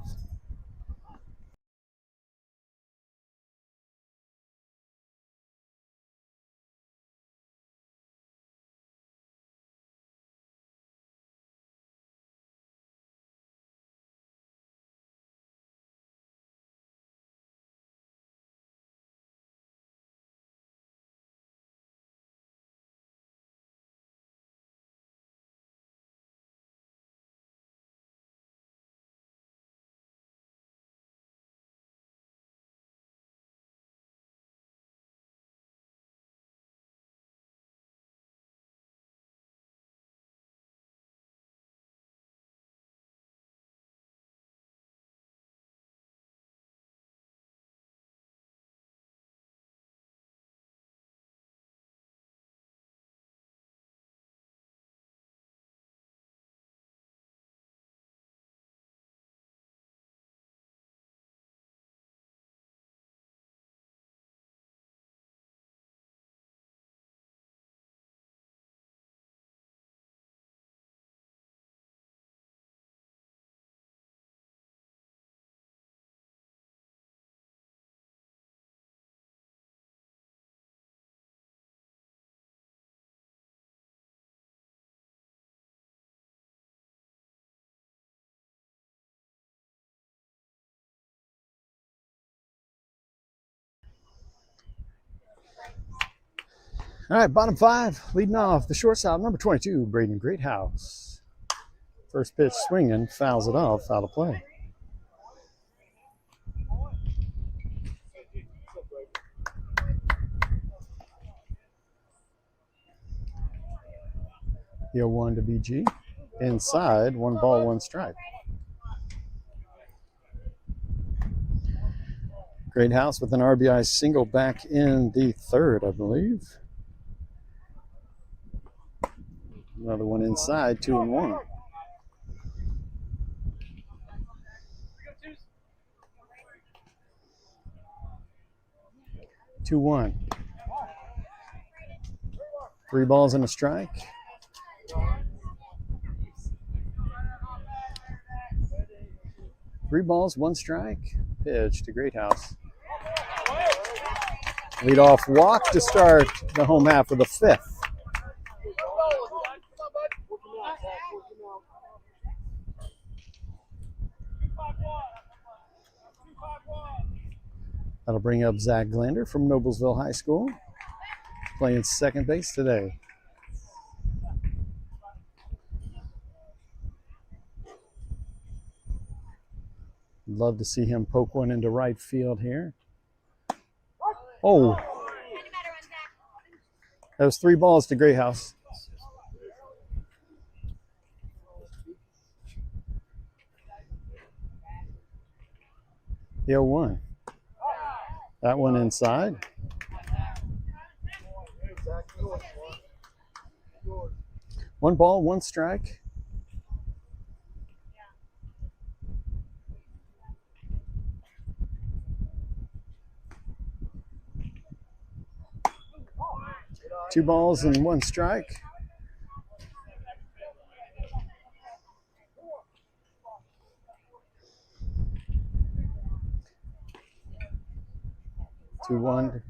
[SPEAKER 1] All right, bottom 5, leading off the shortstop, number 22, Braden Greathouse. First pitch swinging, fouls it off, out of play. The 0-1 to BG. Inside, 1 ball, 1 strike. Greathouse with an RBI single back in the 3rd, I believe. Another one inside, 2-1. Two one. 3 balls and a strike. Three balls, 1 strike. Pitch to Greathouse. Leadoff walk to start the home half of the 5th. That'll bring up Zach Glander from Noblesville High School, playing second base today. Love to see him poke one into right field here. Oh, that was 3 balls to Greathouse. The 0-1. That one inside. One ball, 1 strike. Two balls and 1 strike. Two one.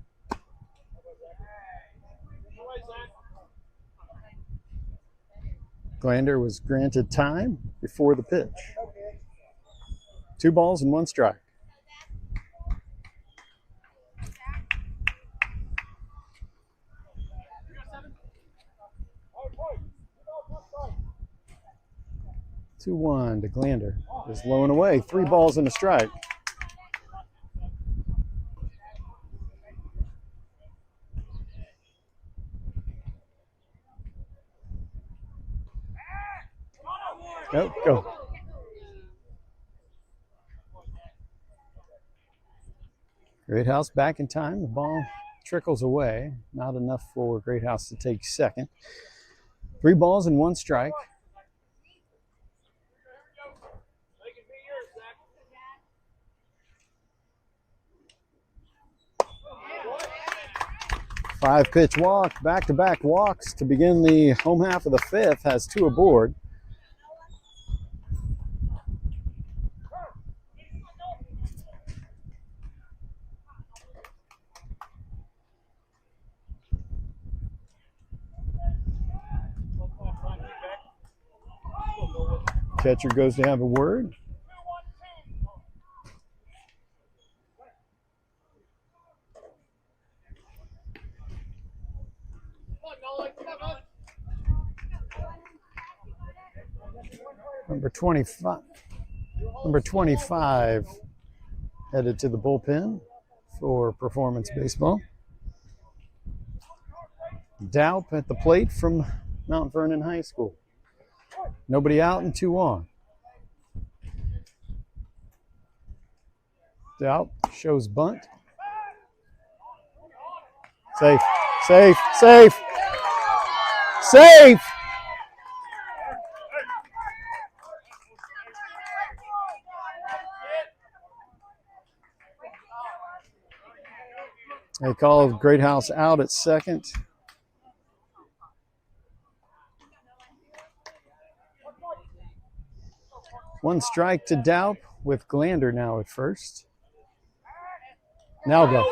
[SPEAKER 1] Glander was granted time before the pitch. 2 balls and 1 strike. Two one to Glander. Is low and away. 3 balls and a strike. Nope, go. Greathouse back in time. The ball trickles away. Not enough for Greathouse to take second. 3 balls and 1 strike. 5-pitch walk, back-to-back walks to begin the home half of the fifth, has 2 aboard. Catcher goes to have a word. Number 25 headed to the bullpen for Performance Baseball. Daup at the plate from Mount Vernon High School. Nobody out and 2 on. Daup shows bunt. Safe, safe, safe, safe. They call Greathouse out at second. One strike to Daup with Glander now at first. Now go.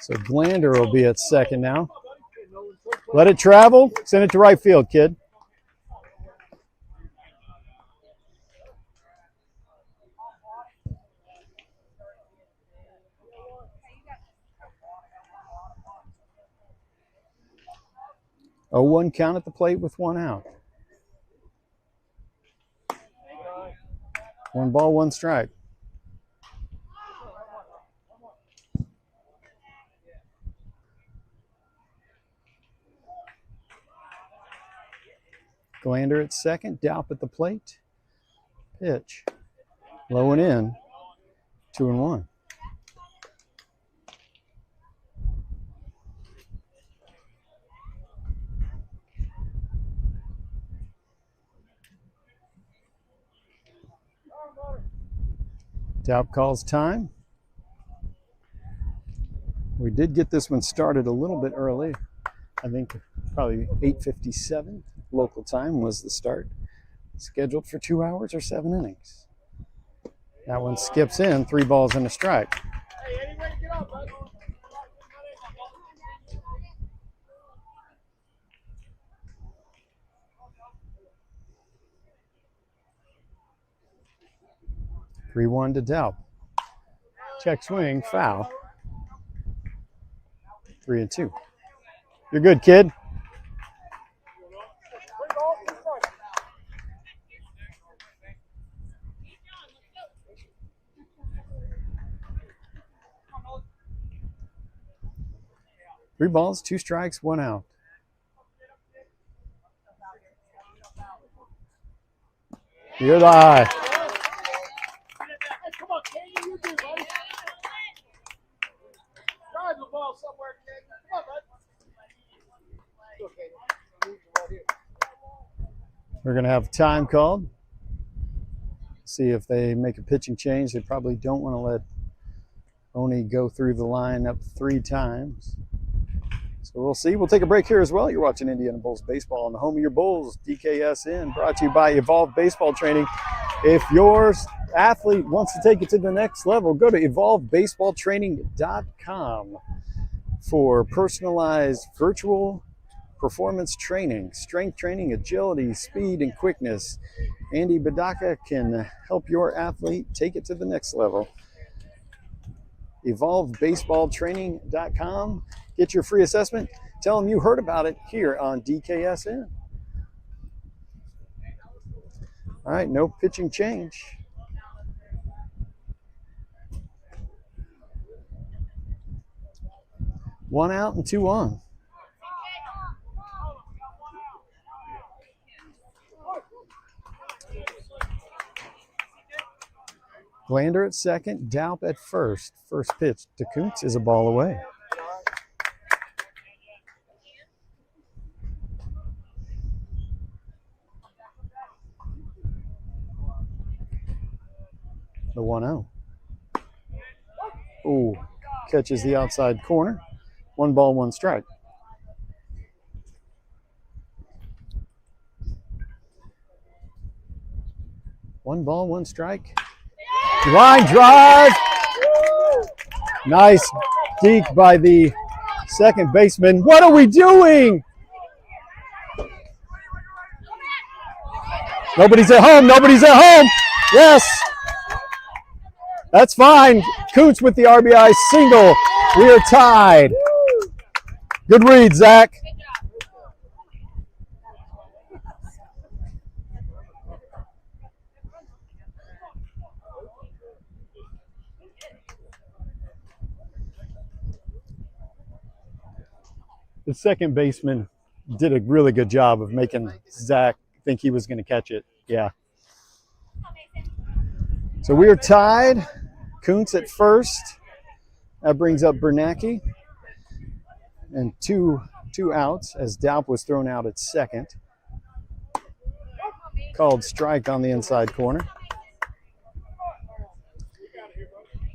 [SPEAKER 1] So Glander will be at second now. Let it travel. Send it to right field, kid. A 1 count at the plate with 1 out. 1 ball, 1 strike. Glander at second, Daup at the plate. Pitch. Low and in. 2-1. Daup calls time. We did get this one started a little bit early. I think probably 8:57 local time was the start. Scheduled for 2 hours or 7 innings. That one skips in, 3 balls and a strike.
[SPEAKER 2] Hey, Eddie, ready to get up, bud?
[SPEAKER 1] 3-1 to Daup. Check swing, foul. 3-2. You're good, kid. Three balls, 2 strikes, 1 out. You're the eye.
[SPEAKER 2] Hey, come on, Katie, you do, buddy. Drive the ball somewhere, kid. Come on, bud. Okay.
[SPEAKER 1] We're going to have time called. See if they make a pitching change. They probably don't want to let Oni go through the line up 3 times. So we'll see. We'll take a break here as well. You're watching Indiana Bulls Baseball on the home of your Bulls, DKSN, brought to you by Evolve Baseball Training. If your athlete wants to take it to the next level, go to evolvebaseballtraining.com for personalized virtual performance training, strength training, agility, speed, and quickness. Andy Badaka can help your athlete take it to the next level. evolvebaseballtraining.com. Get your free assessment. Tell them you heard about it here on DKSN. All right, no pitching change. One out and 2 on. Glander at second, Daup at first. First pitch to Kuntz is a ball away. The 1-0. Ooh, catches the outside corner. 1 ball, 1 strike. One ball, 1 strike. Line drive. Nice deke by the second baseman. What are we doing? Nobody's at home. Nobody's at home. Yes. That's fine. Kuntz with the RBI single. We are tied. Good read, Zach. The second baseman did a really good job of making Zach think he was going to catch it. Yeah. So we are tied. Kuntz at first. That brings up Bernacki. And two outs as Daup was thrown out at second. Called strike on the inside corner.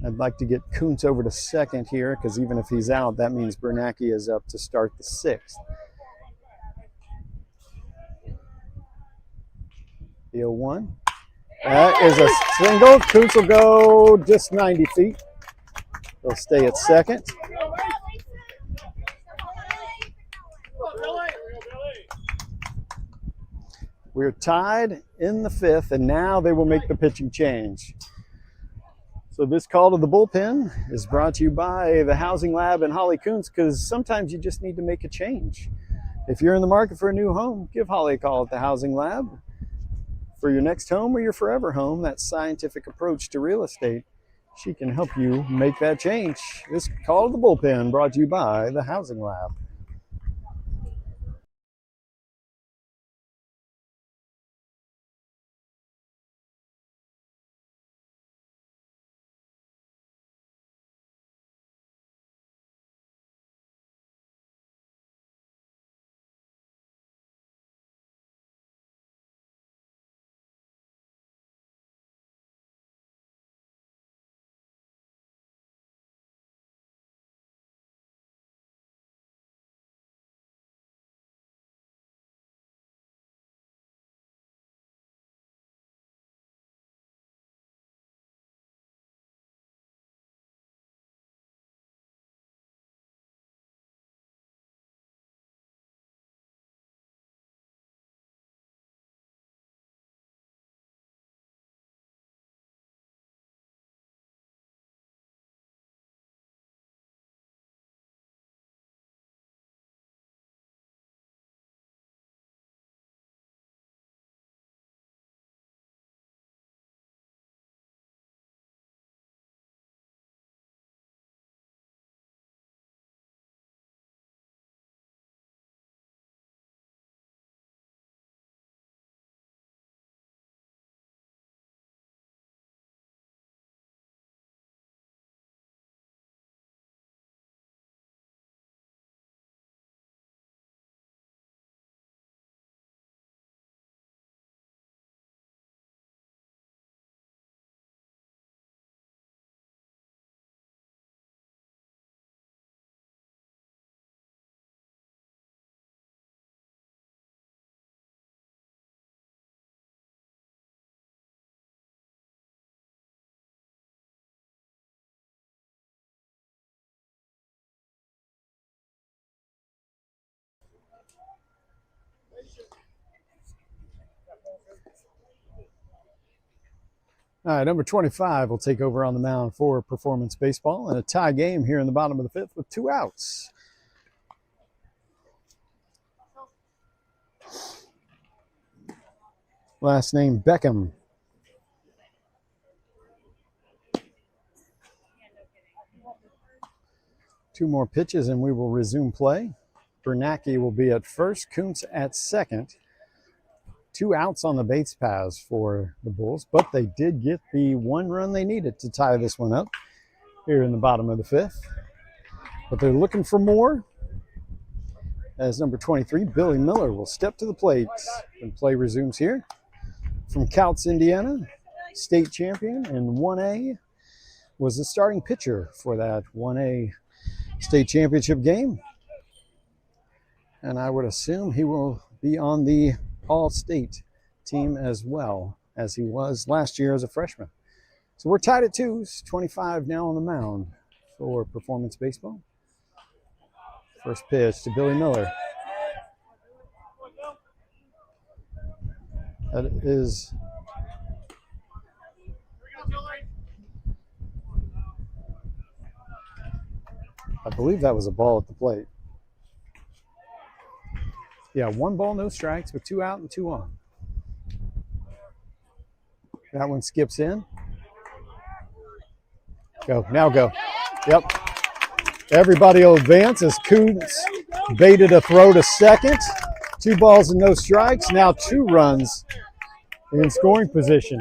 [SPEAKER 1] I'd like to get Kuntz over to second here because even if he's out, that means Bernacki is up to start the 6th. The 0-1. That is a single. Kuntz will go just 90 feet. He'll stay at second. We're tied in the 5th, and now they will make the pitching change. So this call to the bullpen is brought to you by the Housing Lab and Holly Kuntz, because sometimes you just need to make a change. If you're in the market for a new home, give Holly a call at the Housing Lab. For your next home or your forever home, that scientific approach to real estate, she can help you make that change. This call to the bullpen brought to you by the Housing Lab. All right, number 25 will take over on the mound for Performance Baseball in a tie game here in the bottom of the 5th with 2 outs. Last name Beckham. Two more pitches and we will resume play. Bernacki will be at first, Kuntz at second. 2 outs on the base paths for the Bulls, but they did get the 1 run they needed to tie this one up here in the bottom of the 5th. But they're looking for more as number 23, Billy Miller, will step to the plate when play resumes here. From Couts, Indiana, state champion in 1A, was the starting pitcher for that 1A state championship game. And I would assume he will be on the all-state team as well as he was last year as a freshman. So we're tied at 2s, 25 now on the mound for Performance Baseball. First pitch to Billy Miller. That is I believe that was a ball at the plate. Yeah, 1 ball, no strikes, with 2 out and 2 on. That one skips in. Go, now go. Yep. Everybody will advance as Koontz baited a throw to second. 2 balls and no strikes. Now 2 runs in scoring position.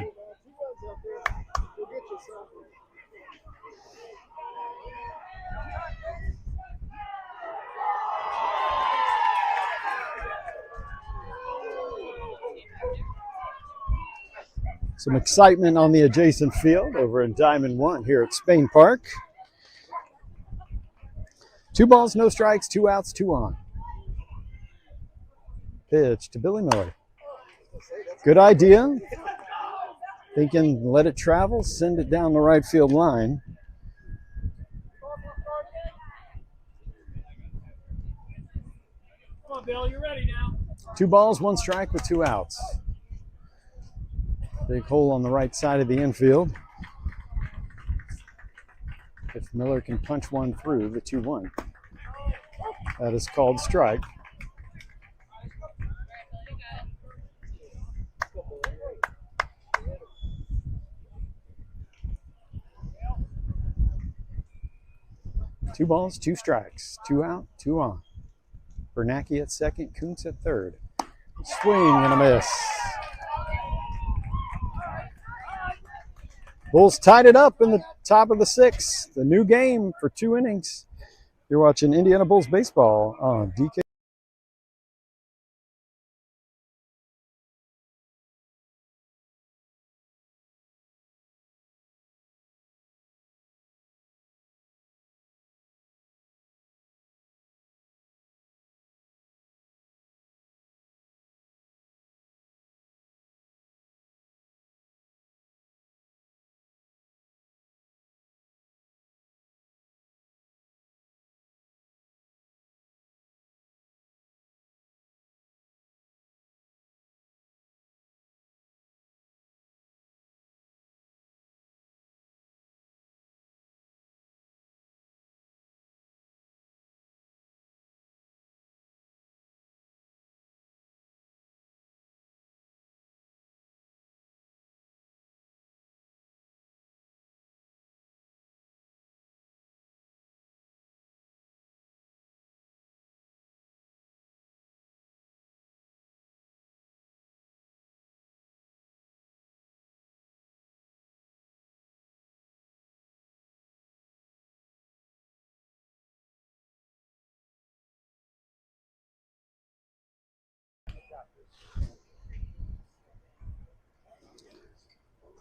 [SPEAKER 1] Some excitement on the adjacent field over in Diamond 1 here at Spain Park. 2 balls, no strikes, 2 outs, 2 on. Pitch to Billy Miller. Good idea. Thinking let it travel, send it down the right field line.
[SPEAKER 2] Come on, Bill, you're ready now.
[SPEAKER 1] 2 balls, 1 strike with 2 outs. Big hole on the right side of the infield. If Miller can punch one through the 2-1, that is called strike. Two balls, 2 strikes, 2 out, 2 on. Bernacki at second, Koontz at third. Swing and a miss. Bulls tied it up in the top of the 6th. The new game for 2 innings. You're watching Indiana Bulls baseball on DK.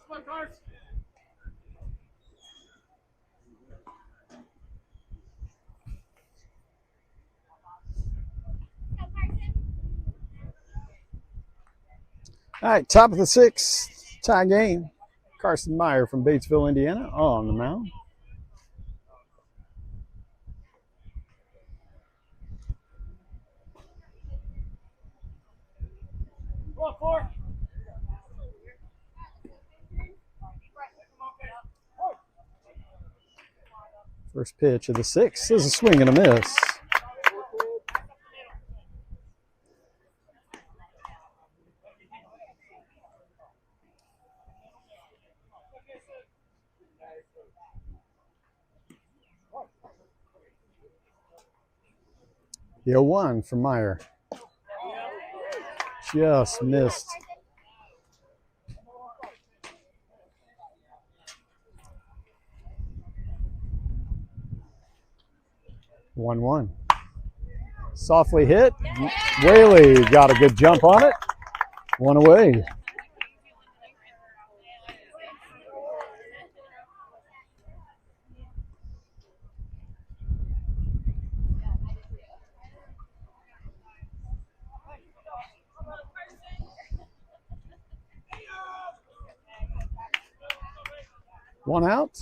[SPEAKER 2] Come on, Carson.
[SPEAKER 1] All right, top of the 6th, tie game. Carson Meyer from Batesville, Indiana, on the mound.
[SPEAKER 2] Come on, 4.
[SPEAKER 1] First pitch of the 6th is a swing and a miss. The 0-1 from Meyer. Just missed. One. Softly hit. Whaley got a good jump on it. 1 away. One out.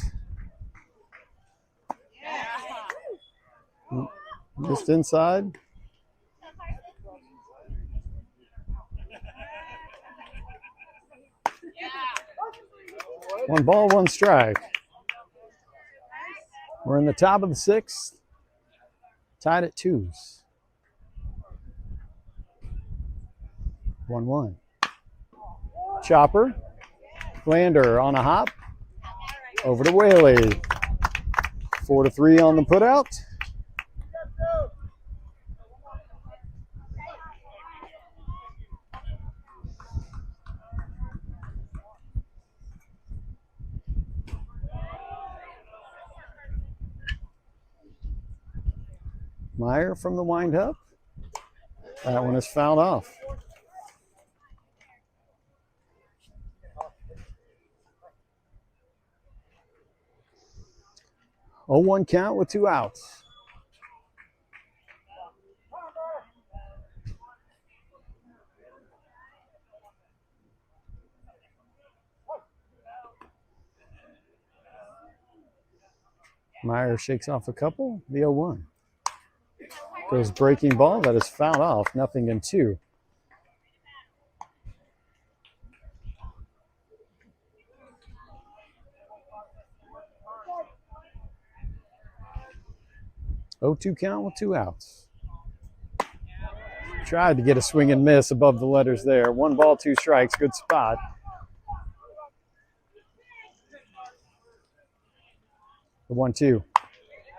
[SPEAKER 1] Just inside. One ball, one strike. We're in the top of the sixth. Tied at 2s. 1-1. Chopper. Glander on a hop. Over to Whaley. 4-3 on the putout. Meyer from the windup. That one is fouled off. Oh, 1 count with 2 outs. Meyer shakes off a couple. The 0-1. Goes breaking ball. That is fouled off. 0-2. Oh, 2 count with 2 outs. Tried to get a swing and miss above the letters there. 1 ball, 2 strikes. Good spot. The 1-2.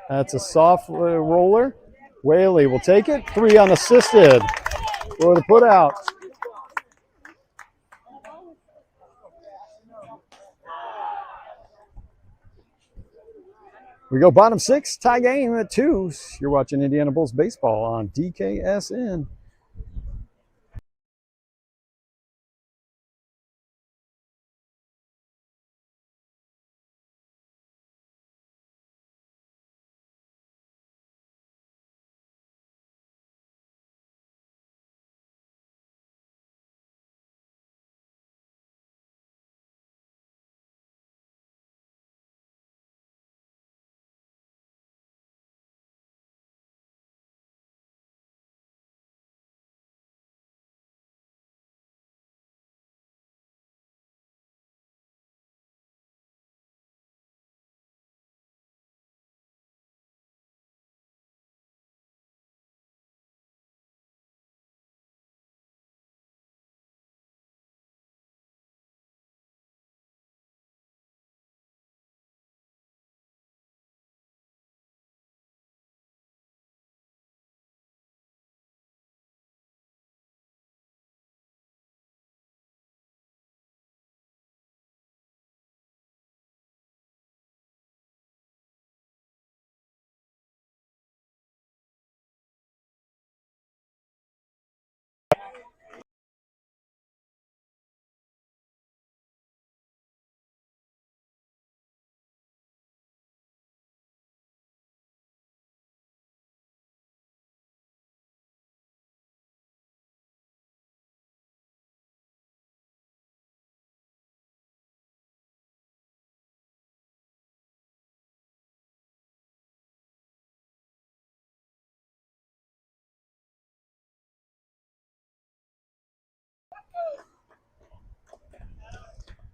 [SPEAKER 1] That's a soft roller. Whaley will take it. 3 unassisted for the putout. We go bottom 6, tie game at 2s. You're watching Indiana Bulls baseball on DKSN.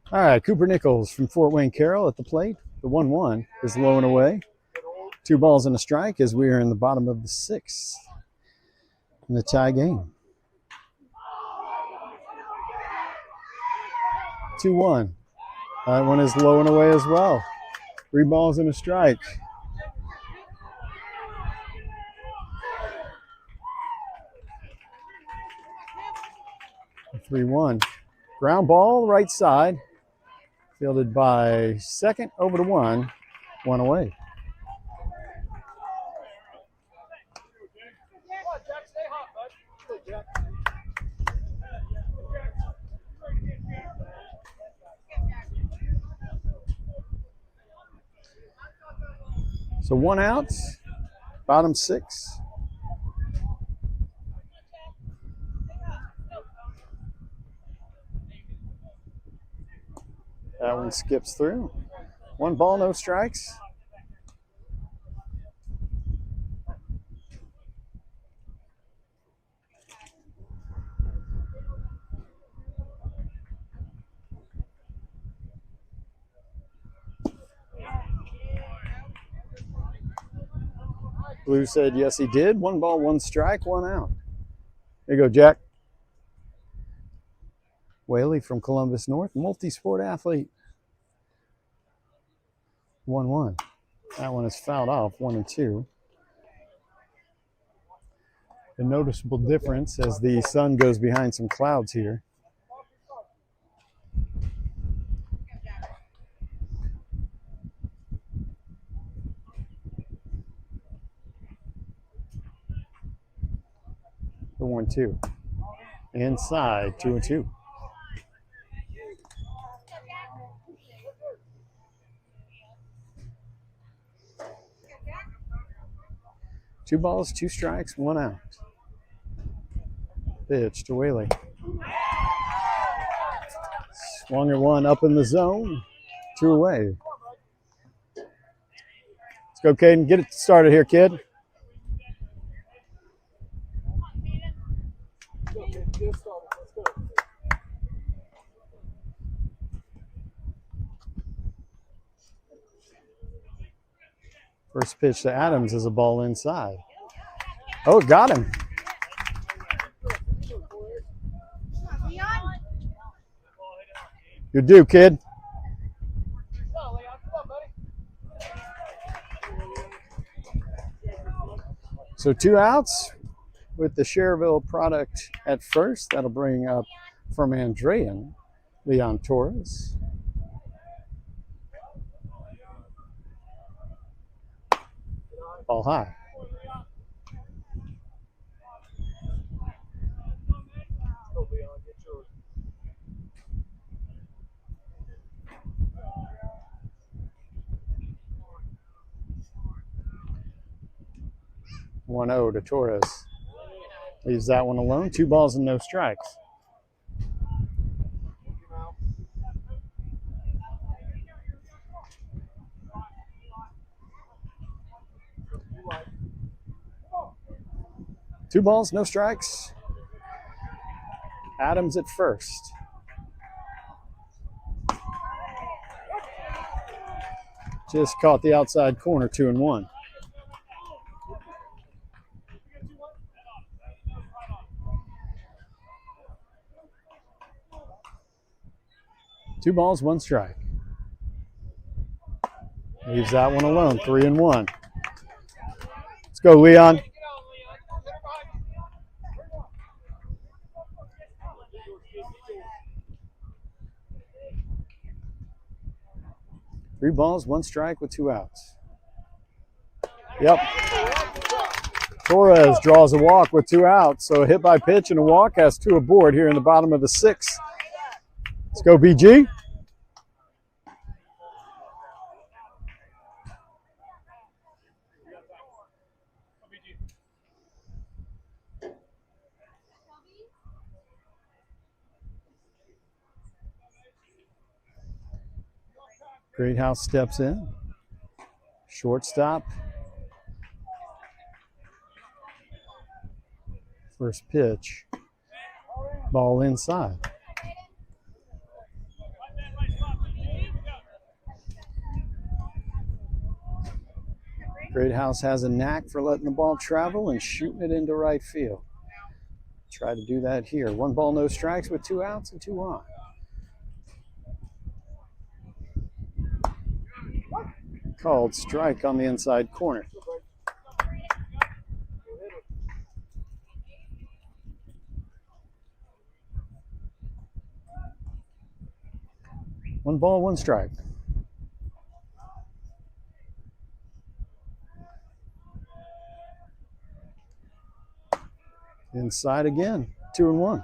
[SPEAKER 1] All right, Cooper Nichols from Fort Wayne Carroll at the plate. The 1-1 is low and away. 2 balls and a strike as we are in the bottom of the 6th in the tie game. 2-1. That one is low and away as well. 3 balls and a strike. The 3-1. Ground ball, right side. Fielded by second, over to 1. 1 away. So 1 out, bottom 6. That one skips through. 1 ball, no strikes. Blue said yes, he did. 1 ball, 1 strike, 1 out. There you go, Jack. Whaley from Columbus North, multi-sport athlete. 1-1. That one is fouled off, 1-2. A noticeable difference as the sun goes behind some clouds here. The 1-2. Inside, 2-2. Two balls, 2 strikes, 1 out. Pitch to Whaley. Swung at 1 up in the zone. 2 away. Let's go, Caden. Get it started here, kid. First pitch to Adams is a ball inside. Oh, got him. Good do, kid. So 2 outs with the Cherville product at first. That'll bring up from Andrean, Leon Torres. Ball high. One 0 to Torres. Leaves that one alone. 2 balls and no strikes. Two balls, no strikes. Adams at first. Just caught the outside corner, 2-1. Two balls, 1 strike. Leaves that one alone, 3-1. Let's go, Leon. Three balls, 1 strike with 2 outs. Yep. Torres draws a walk with 2 outs. So a hit by pitch and a walk has 2 aboard here in the bottom of the 6th. Let's go, BG. Greathouse steps in. Shortstop. First pitch. Ball inside. Greathouse has a knack for letting the ball travel and shooting it into right field. Try to do that here. 1 ball, no strikes with 2 outs and 2 on. Called strike on the inside corner. One ball, 1 strike. Inside again, 2-1.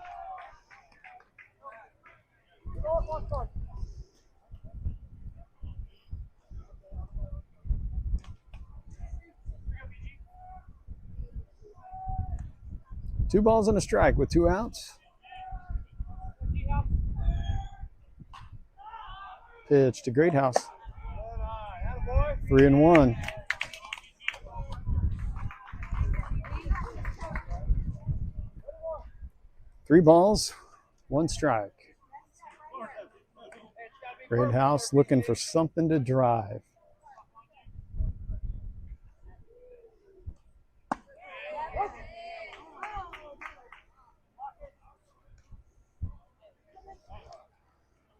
[SPEAKER 1] Two balls and a strike with 2 outs. Pitch to Greathouse. 3-1. 3 balls, 1 strike. Great House looking for something to drive.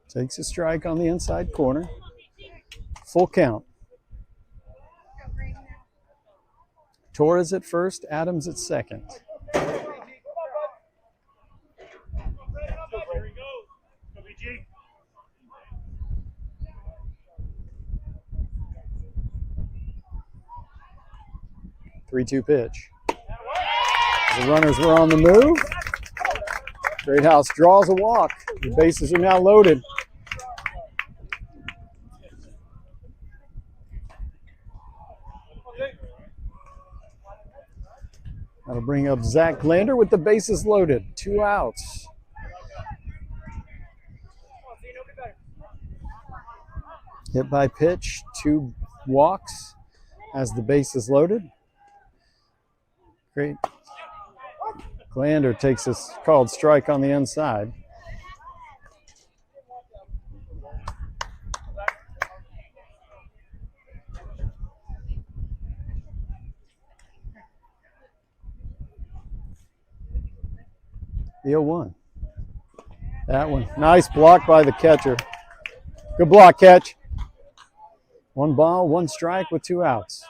[SPEAKER 1] Takes a strike on the inside corner. Full count. Torres at first, Adams at second.
[SPEAKER 2] Here he goes. Go BG.
[SPEAKER 1] 3-2 pitch. The runners were on the move. Great House draws a walk. The bases are now loaded. That'll bring up Zach Glander with the bases loaded. 2 outs. Hit by pitch, 2 walks as the base is loaded. Great. Glander takes a called strike on the inside. The 0-1. That one. Nice block by the catcher. Good block, catch. 1 ball, 1 strike with 2 outs.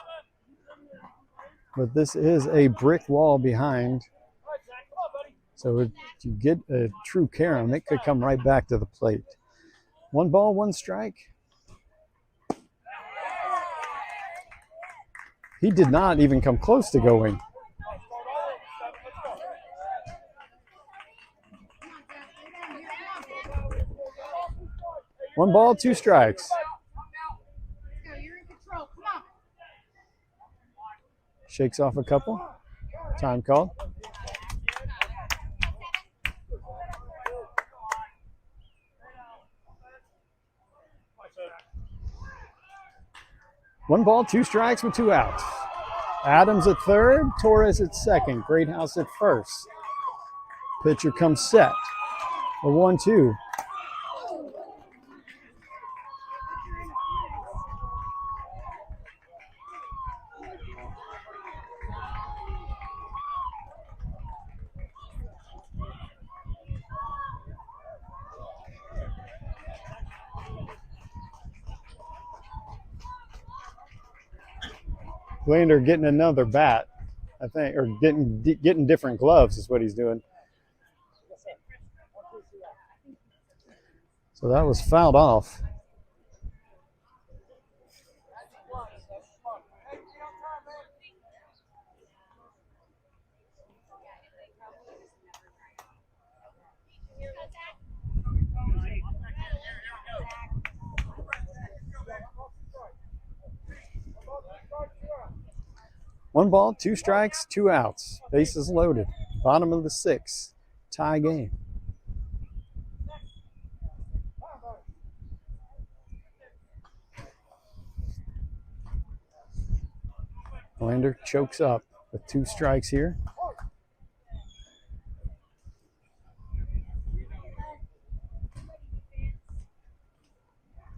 [SPEAKER 1] But this is a brick wall behind. So if you get a true carom, it could come right back to the plate. 1 ball, 1 strike. He did not even come close to going. One ball, 2 strikes.
[SPEAKER 3] You're in control. Come on.
[SPEAKER 1] Shakes off a couple. Time called. One ball, 2 strikes with 2 outs. Adams at third, Torres at second, Great House at first. Pitcher comes set. A 1-2. Glander getting another bat, I think, or getting different gloves is what he's doing. So that was fouled off. One ball, 2 strikes, 2 outs. Bases loaded. Bottom of the 6th. Tie game. Glander chokes up with 2 strikes here.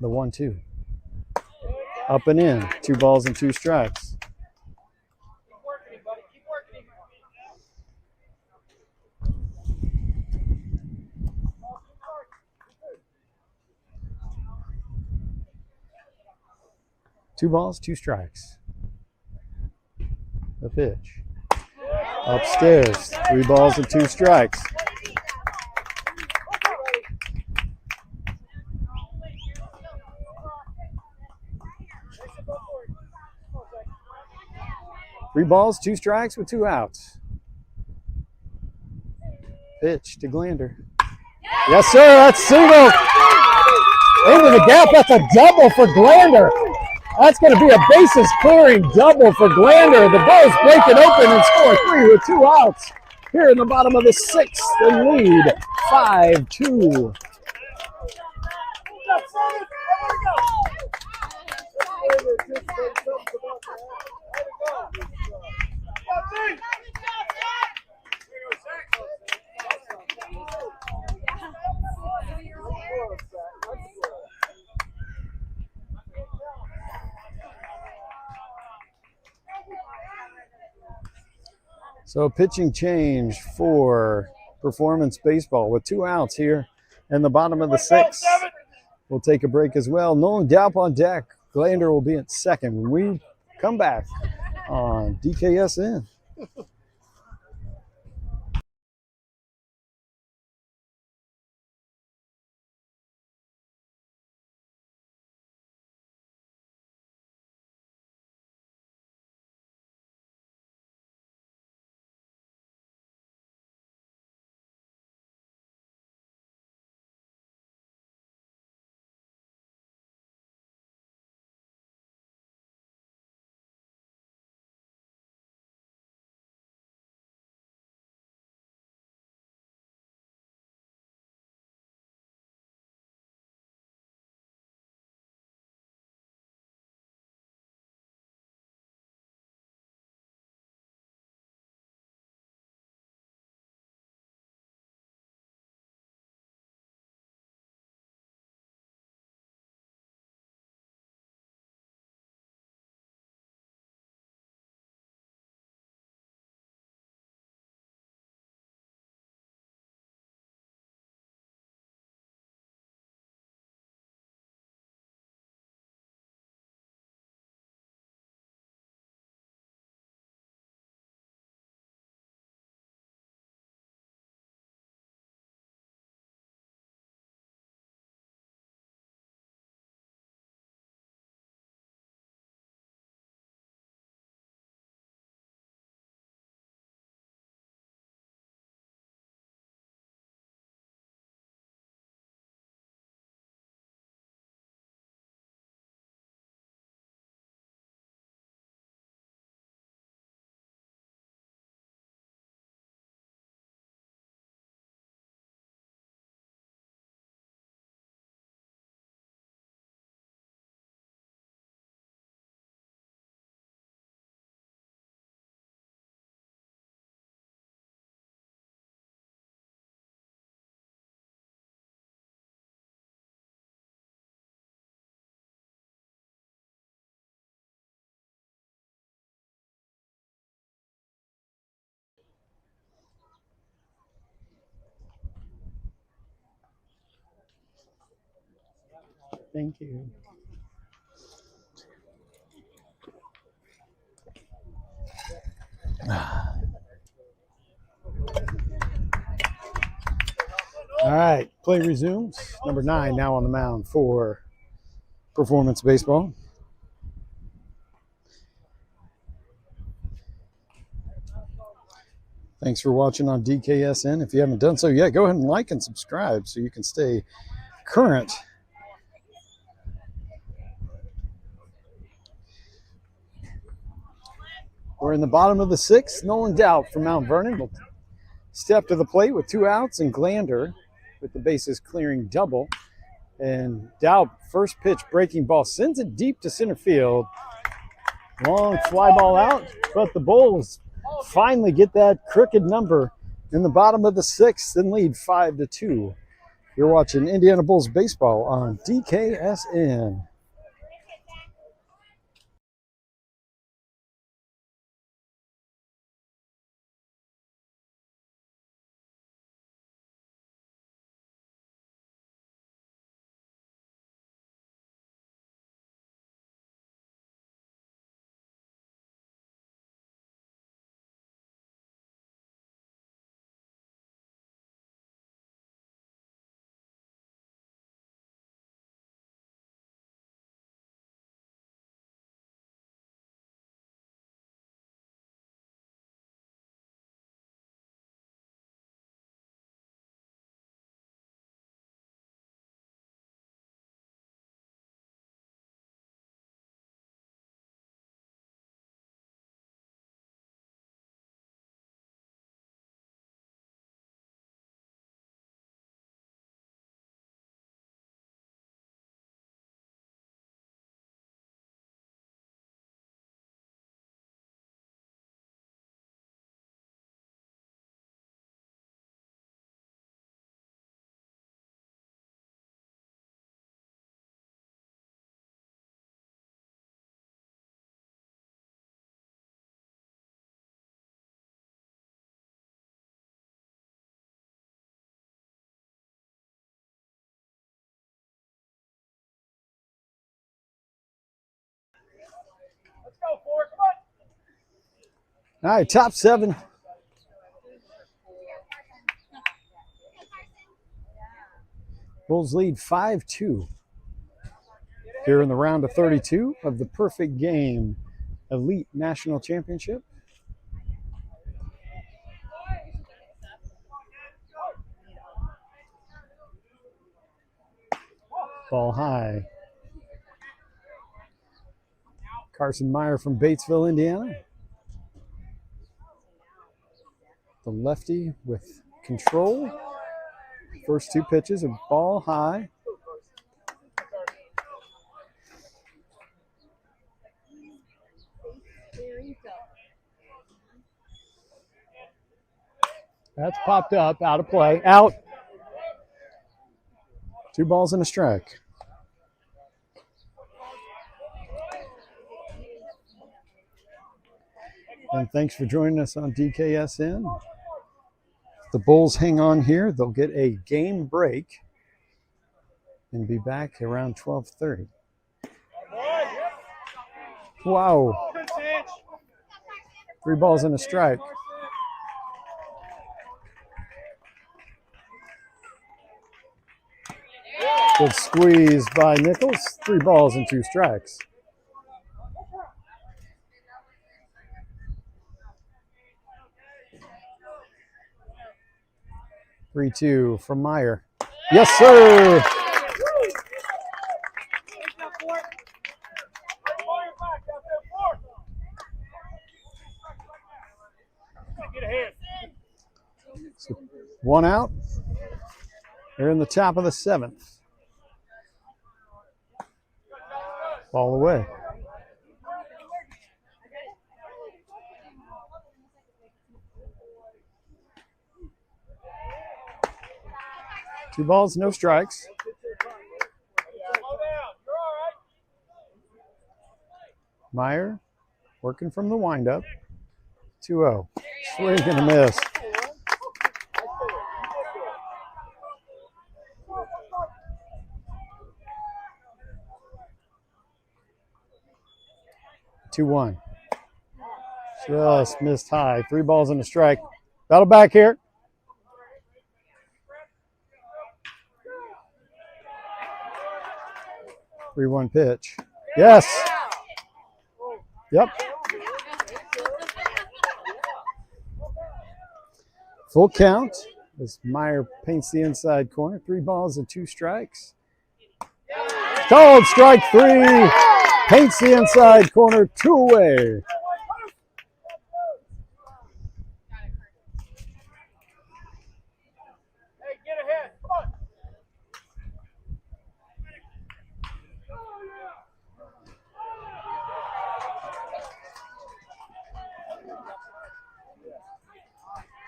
[SPEAKER 1] The 1-2. Up and in. 2 balls and 2 strikes. 2 balls, 2 strikes. The pitch. Upstairs. 3 balls and 2 strikes. Three balls, 2 strikes with 2 outs. Pitch to Glander. Yes, sir. That's single. Into the gap. That's a double for Glander. That's going to be a bases clearing double for Glander. The Bulls break it open and score 3 with 2 outs. Here in the bottom of the 6th, and lead 5-2.
[SPEAKER 2] There we go.
[SPEAKER 1] So pitching change for Performance Baseball with 2 outs here in the bottom of the 6th. We'll take a break as well. Nolan Daup on deck. Glander will be at second when we come back on DKSN. Thank you. All right, play resumes. Number 9 now on the mound for Performance Baseball. Thanks for watching on DKSN. If you haven't done so yet, go ahead and like and subscribe so you can stay current. We're in the bottom of the 6th. Nolan Daup from Mount Vernon will step to the plate with 2 outs, and Glander with the bases clearing double. And Daup, first pitch breaking ball, sends it deep to center field. Long fly ball out, but the Bulls finally get that crooked number in the bottom of the 6th and lead 5-2. You're watching Indiana Bulls baseball on DKSN.
[SPEAKER 2] go for it. Come on.
[SPEAKER 1] All right, top 7. Bulls lead 5-2 here in the round of 32 of the Perfect Game Elite National Championship. Ball high. Carson Meyer from Batesville, Indiana. The lefty with control. First 2 pitches, a ball high. That's popped up, out of play, out. 2 balls and a strike. And thanks for joining us on DKSN. If the Bulls hang on here, they'll get a game break and be back around 12:30. Wow. 3 balls and a strike. Good squeeze by Nichols. 3 balls and 2 strikes. Three-two from Meyer. Yes, sir. So 1 out. They're in the top of the 7th. Ball away. Two balls, no strikes. Meyer working from the windup. 2-0. Swing and a miss. Two-one. Just missed high. 3 balls and a strike. Battle back here. Three-one pitch. Yes. Yep. Full count as Meyer paints the inside corner. 3 balls and 2 strikes. Called strike 3. Paints the inside corner. 2 away.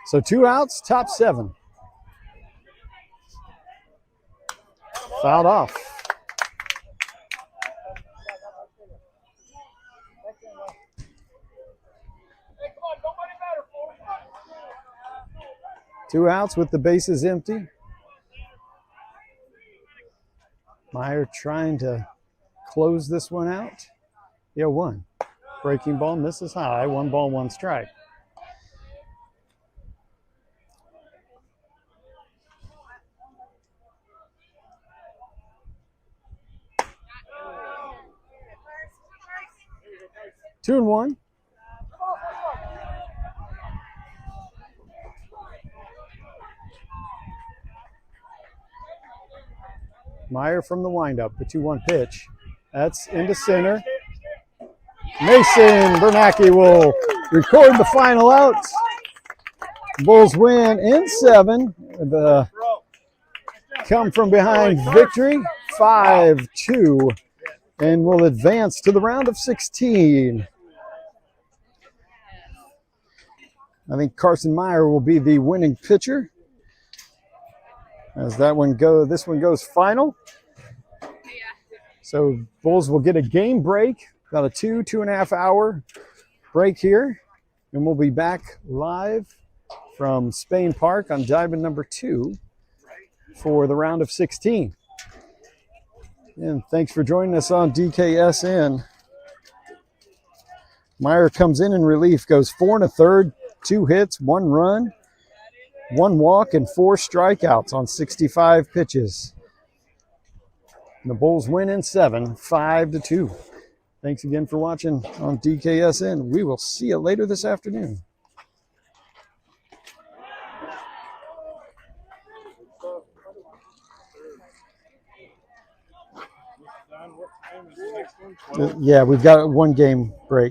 [SPEAKER 1] So 2 outs, top 7. Fouled off. Two outs with the bases empty. Meyer trying to close this one out. 1. Breaking ball misses high. 1 ball, 1 strike. Two and 1. Meyer from the windup, the 2-1 pitch. That's into center. Mason Bernacki will record the final out. Bulls win in 7. The come from behind victory, 5-2, and will advance to the round of 16. I think Carson Meyer will be the winning pitcher. As this one goes final. So Bulls will get a game break, about a 2.5 hour break here. And we'll be back live from Spain Park on diamond number 2 for the round of 16. And thanks for joining us on DKSN. Meyer comes in relief, goes 4 1/3, 2 hits, 1 run, 1 walk, and 4 strikeouts on 65 pitches. And the Bulls win in 7, 5-2. Thanks again for watching on DKSN. We will see you later this afternoon. Yeah, we've got 1 game break.